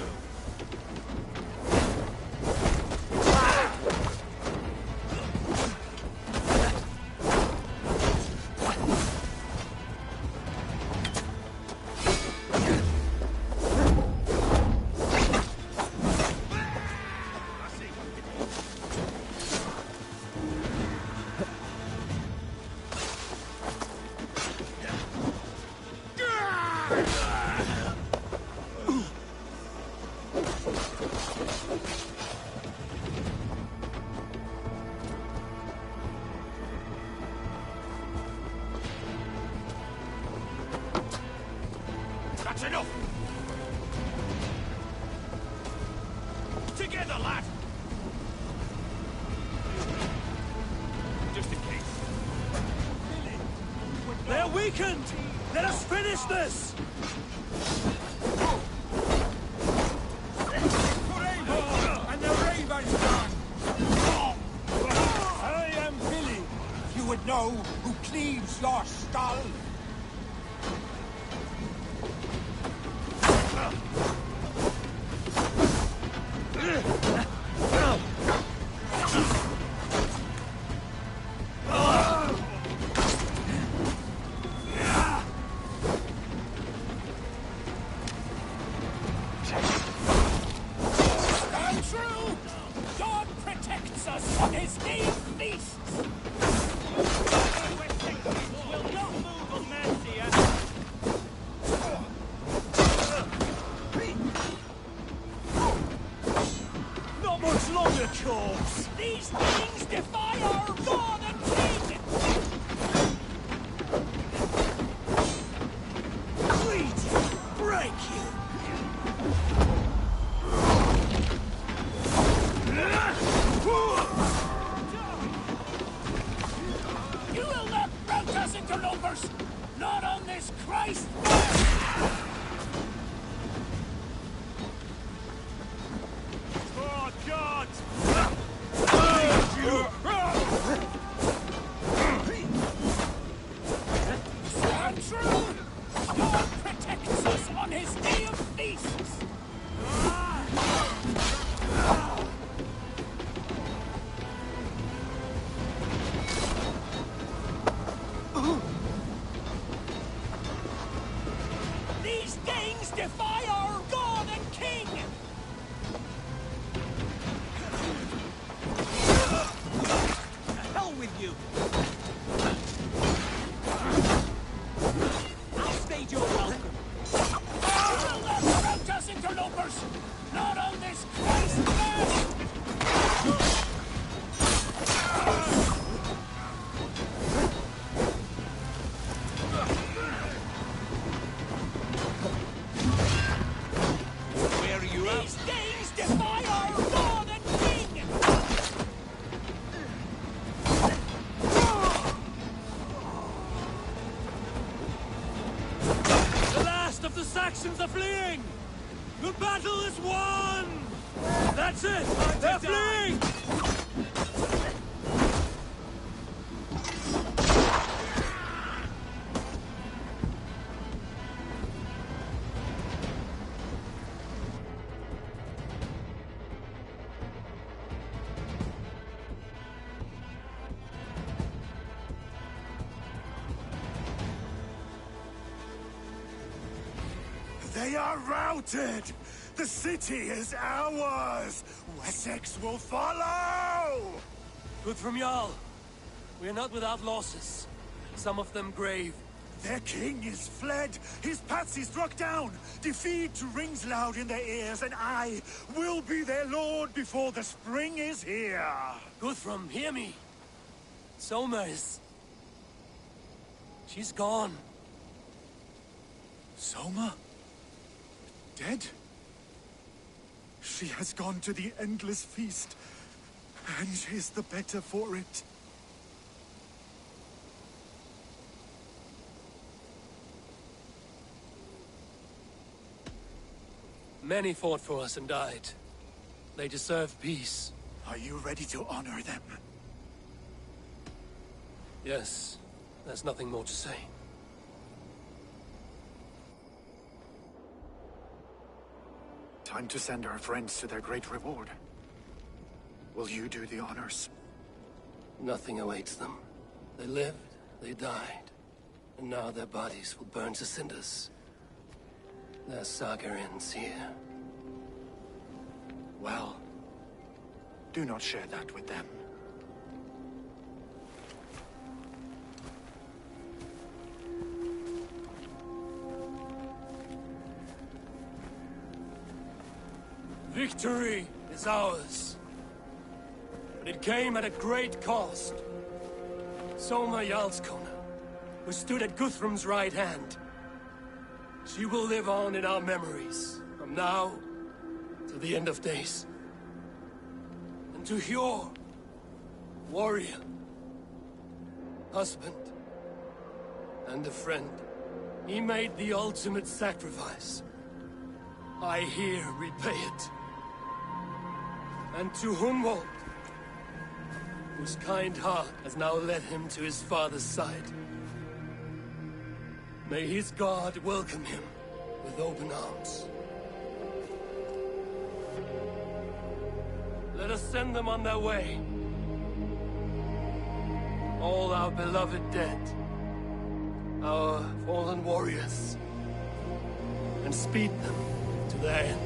That's enough! Together, lad! Just in case. They're weakened! Let us finish this! And the Raven's done! I am Billy. You would know who cleaves your skull! true! God protects us on his day of feasts! Will not move on mercy, Not much longer, corpse! These things defy our God and King! Please, break you! You will not rout us, interlopers! Not on this Christ! Oh, God! Stand true! God protects us on his day of feasts! These things defy our God and King! hell with you! I'll stage your welcome. You will not rout us, interlopers! Not on this Christ Mass! Where are you at? These things defy our God and King! The last of the Saxons are fleeing! The battle is won! That's it! They're fleeing! They are routed! The city is ours! Wessex will follow! Good from Jarl. We're not without losses. Some of them grave. Their king is fled! His patsy struck down! Defeat rings loud in their ears, and I will be their lord before the spring is here! Guthrum, hear me. Soma is... She's gone. Soma? Dead? She has gone to the endless feast, and is the better for it. Many fought for us and died. They deserve peace. Are you ready to honor them? Yes, there's nothing more to say. Time to send our friends to their great reward. Will you do the honors? Nothing awaits them. They lived, they died, and now their bodies will burn to cinders. Their saga ends here. Well, do not share that with them. Victory is ours. But it came at a great cost. Soma Jarlskona, who stood at Guthrum's right hand. She will live on in our memories, from now to the end of days. And to Hjor, warrior, husband, and a friend, he made the ultimate sacrifice. I here repay it. And to Hunwald, whose kind heart has now led him to his father's side. May his God welcome him with open arms. Let us send them on their way. All our beloved dead, our fallen warriors, and speed them to their end.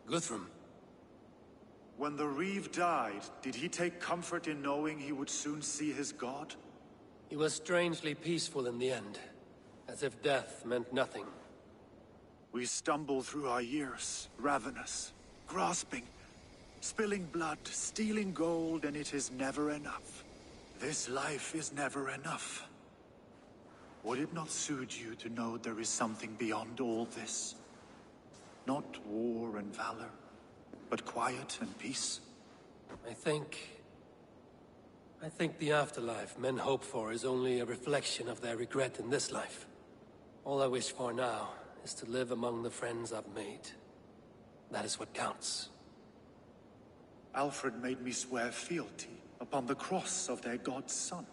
Guthrum. When the Reeve died, did he take comfort in knowing he would soon see his god? He was strangely peaceful in the end, as if death meant nothing. We stumble through our years, ravenous, grasping, spilling blood, stealing gold, and it is never enough. This life is never enough. Would it not soothe you to know there is something beyond all this? Not war and valor, but quiet and peace? I think the afterlife men hope for is only a reflection of their regret in this life. All I wish for now is to live among the friends I've made. That is what counts. Alfred made me swear fealty upon the cross of their god's son.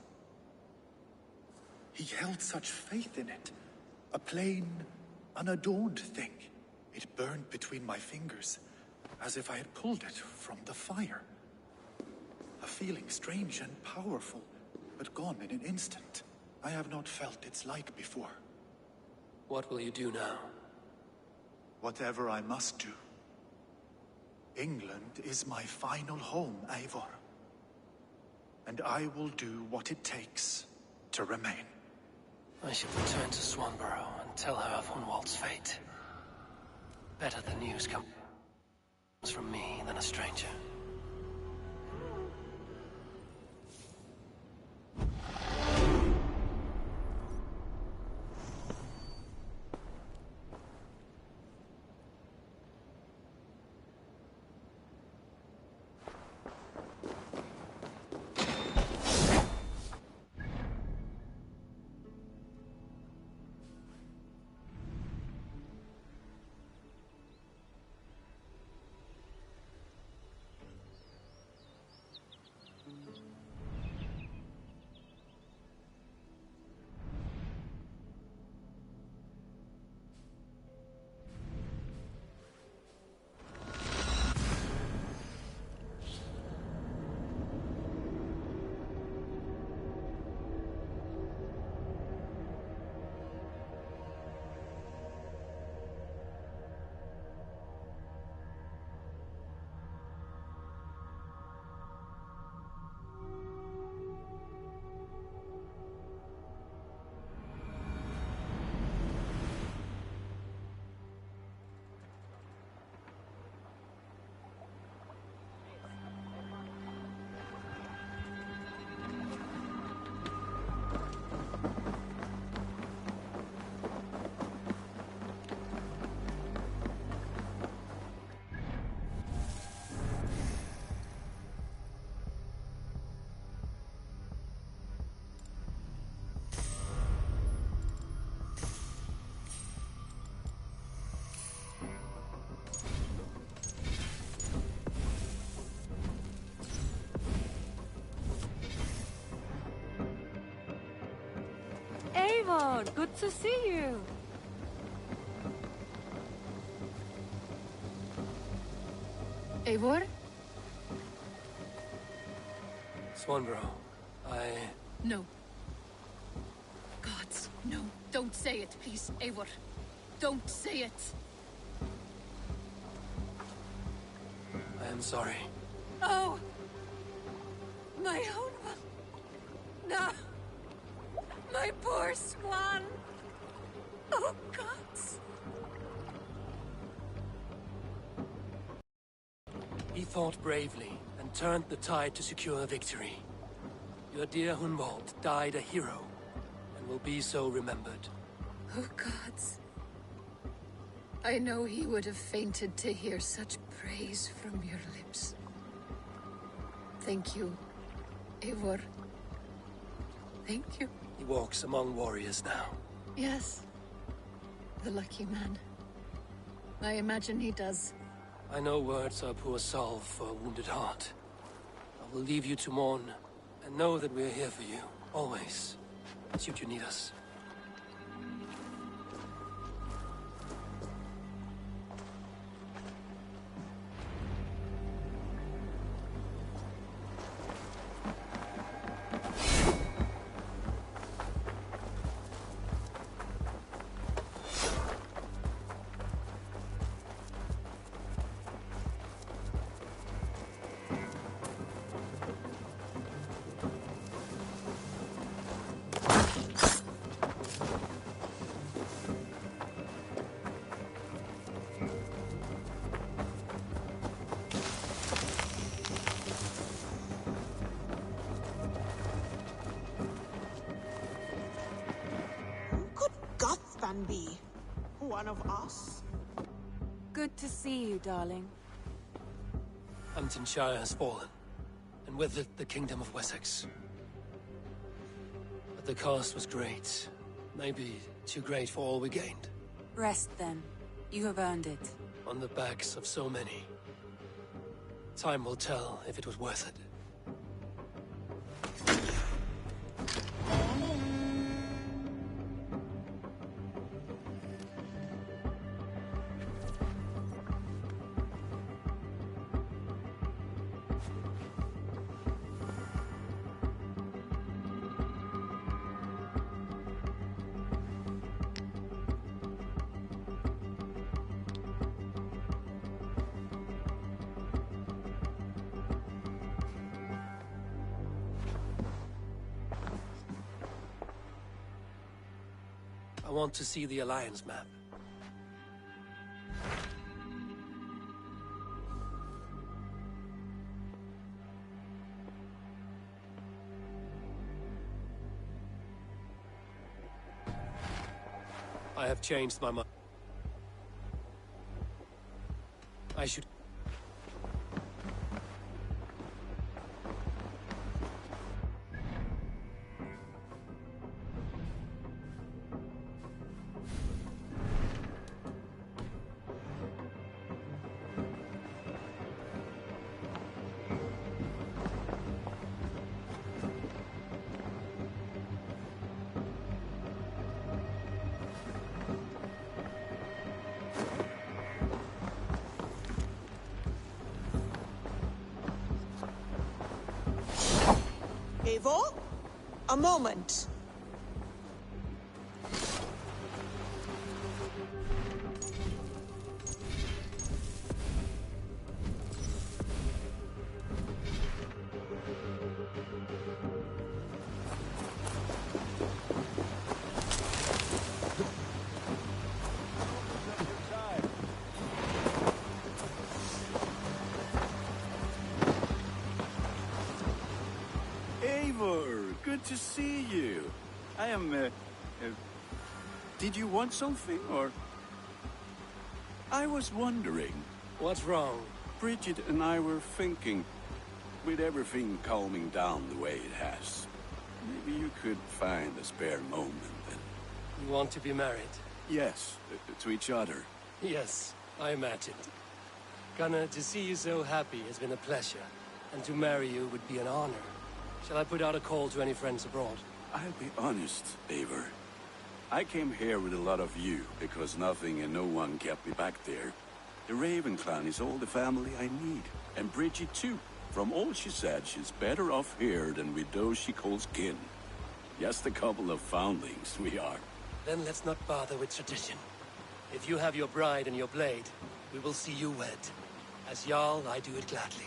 He held such faith in it. A plain, unadorned thing. It burned between my fingers, as if I had pulled it from the fire. A feeling strange and powerful, but gone in an instant. I have not felt its like before. What will you do now? Whatever I must do. England is my final home, Eivor. And I will do what it takes to remain. I should return to Swanborough and tell her of Hunwald's fate. Better the news comes from me than a stranger. Eivor, good to see you. Eivor? Swanborough, No. Gods, no. Don't say it, please, Eivor. Don't say it. I am sorry. Oh! My own one. No! My poor swan! Oh, gods! He fought bravely and turned the tide to secure a victory. Your dear Hunwald died a hero and will be so remembered. Oh, gods. I know he would have fainted to hear such praise from your lips. Thank you, Eivor. Thank you. He walks among warriors now. Yes. The lucky man. I imagine he does. I know words are poor salve for a wounded heart. I will leave you to mourn, and know that we are here for you, always, should you need us. can be one of us. Good to see you, darling. Hamptonshire has fallen, and with it the Kingdom of Wessex. But the cost was great. Maybe too great for all we gained. Rest then. You have earned it. On the backs of so many. Time will tell if it was worth it. I want to see the Alliance map. I have changed my mind. I should... Eivor? A moment. Good to see you. I am, did you want something, or? I was wondering. What's wrong? Bridget and I were thinking, with everything calming down the way it has, maybe you could find a spare moment and... You want to be married? Yes, to each other. Yes, I imagined. Gunnar, to see you so happy has been a pleasure, and to marry you would be an honor. Shall I put out a call to any friends abroad? I'll be honest, Eivor. I came here with a lot of you, because nothing and no one kept me back there. The Raven clan is all the family I need, and Bridget too. From all she said, she's better off here than with those she calls kin. Just a couple of foundlings, we are. Then let's not bother with tradition. If you have your bride and your blade, we will see you wed. As Jarl, I do it gladly.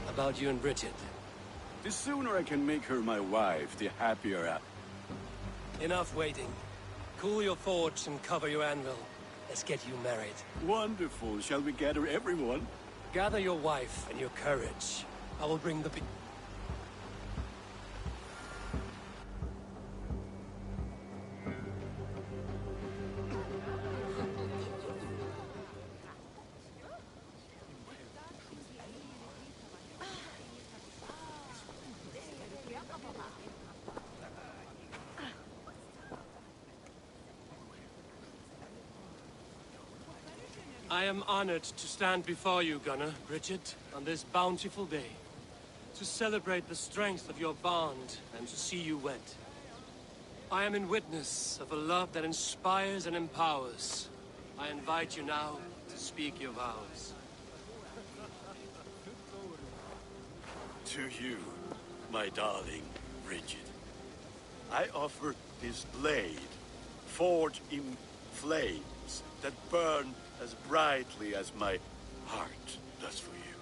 About you and Bridget. The sooner I can make her my wife, the happier Enough waiting. Cool your forge and cover your anvil. Let's get you married. Wonderful. Shall we gather everyone? Gather your wife and your courage. I will bring the... I am honored to stand before you, Gunnar, Bridget, on this bountiful day, to celebrate the strength of your bond and to see you wed. I am in witness of a love that inspires and empowers. I invite you now to speak your vows. To you, my darling Bridget, I offer this blade, forged in flames that burn as brightly as my heart does for you.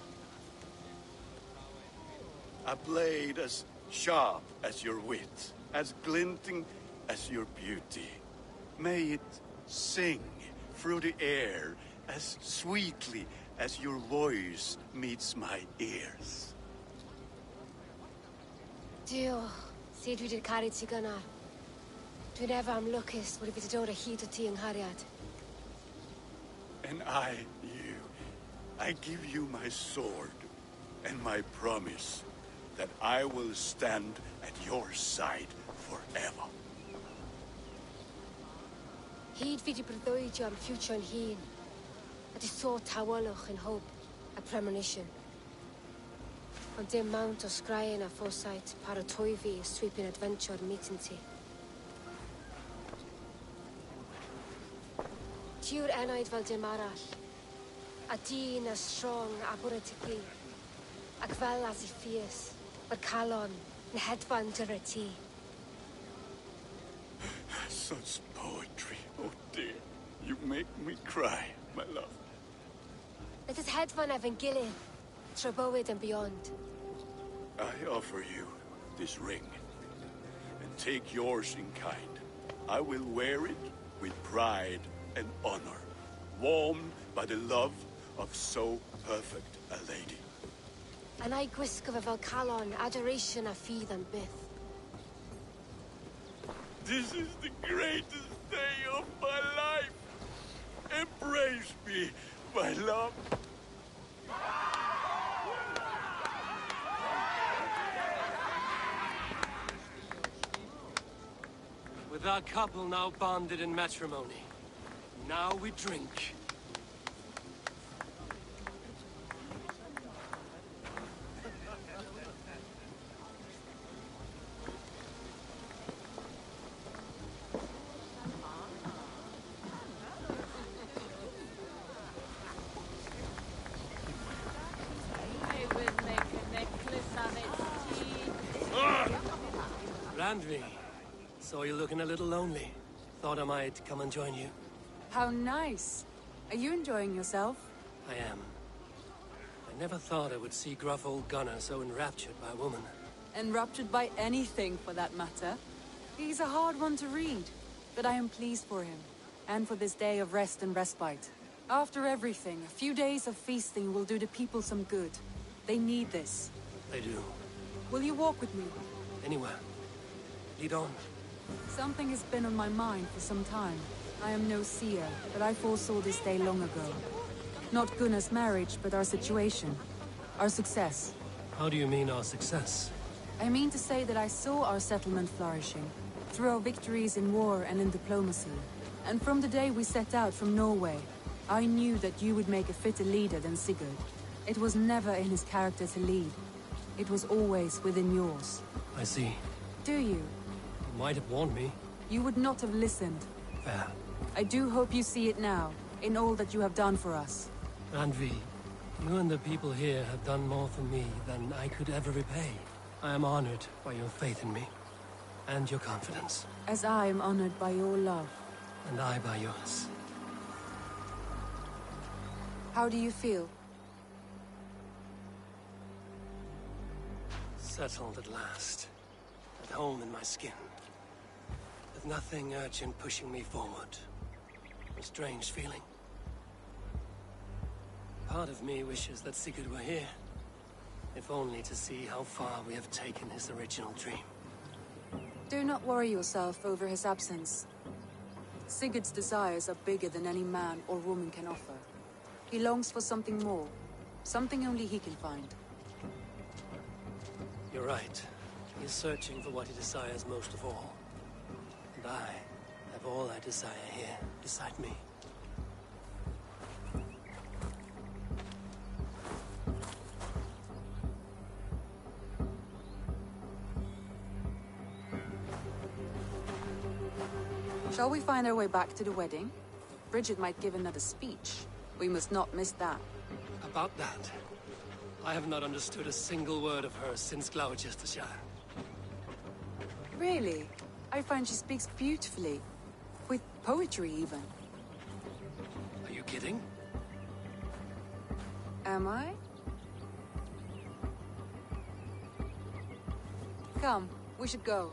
A blade as sharp as your wit, as glinting as your beauty. May it sing through the air as sweetly as your voice meets my ears. Dear Sut dwi 'di'r caru ti gynnar. Dwi'n efo am lwcus bod I wedi dod o hyd o ti yng nghariad. And I give you my sword and my promise that I will stand at your side forever. Hyd fi 'di breuddwydio am ffiwtio yn hun. A di sôn tawelwch yn hope a premonition. Ond dim mount o sgraen a foresight paratoi fi I sweeping adventure meeting ti. Ti yw'r enaid fel dim arall. A dyn as strong a bwrdd ti. Ac fel as I fierce, mae'r calon yn hedfan dyr y ti. Such poetry, oh dear. You make me cry, my love. Let us hedfan efo'n gilydd, tro bywyd and beyond. I offer you this ring, and take yours in kind. I will wear it with pride and honor, warmed by the love of so perfect a lady. And I gwisgo fe fel calon, adoration a ffydd am byth. This is the greatest day of my life. Embrace me, my love. With our couple now bonded in matrimony, now we drink. Randvi, saw you looking a little lonely. Thought I might come and join you. How nice. Are you enjoying yourself? I am. I never thought I would see gruff old Gunnar so enraptured by a woman. Enraptured by anything, for that matter. He's a hard one to read, but I am pleased for him, and for this day of rest and respite. After everything, a few days of feasting will do the people some good. They need this. They do. Will you walk with me? Anywhere. Lead on. Something has been on my mind for some time. I am no seer, but I foresaw this day long ago. Not Gunnar's marriage, but our situation. Our success. How do you mean our success? I mean to say that I saw our settlement flourishing, through our victories in war and in diplomacy. And from the day we set out from Norway, I knew that you would make a fitter leader than Sigurd. It was never in his character to lead. It was always within yours. I see. Do you? You might have warned me. You would not have listened. Fair. I do hope you see it now, in all that you have done for us. Randvi, you and the people here have done more for me than I could ever repay. I am honored by your faith in me, and your confidence. As I am honored by your love. And I by yours. How do you feel? Settled at last. At home in my skin. With nothing urgent pushing me forward. A strange feeling. Part of me wishes that Sigurd were here. If only to see how far we have taken his original dream. Do not worry yourself over his absence. Sigurd's desires are bigger than any man or woman can offer. He longs for something more. Something only he can find. You're right. He is searching for what he desires most of all. And I have all I desire here, beside me. Shall we find our way back to the wedding? Bridget might give another speech. We must not miss that. About that, I have not understood a single word of hers since Gloucestershire. Really? I find she speaks beautifully. With poetry, even. Are you kidding? Am I? Come, we should go.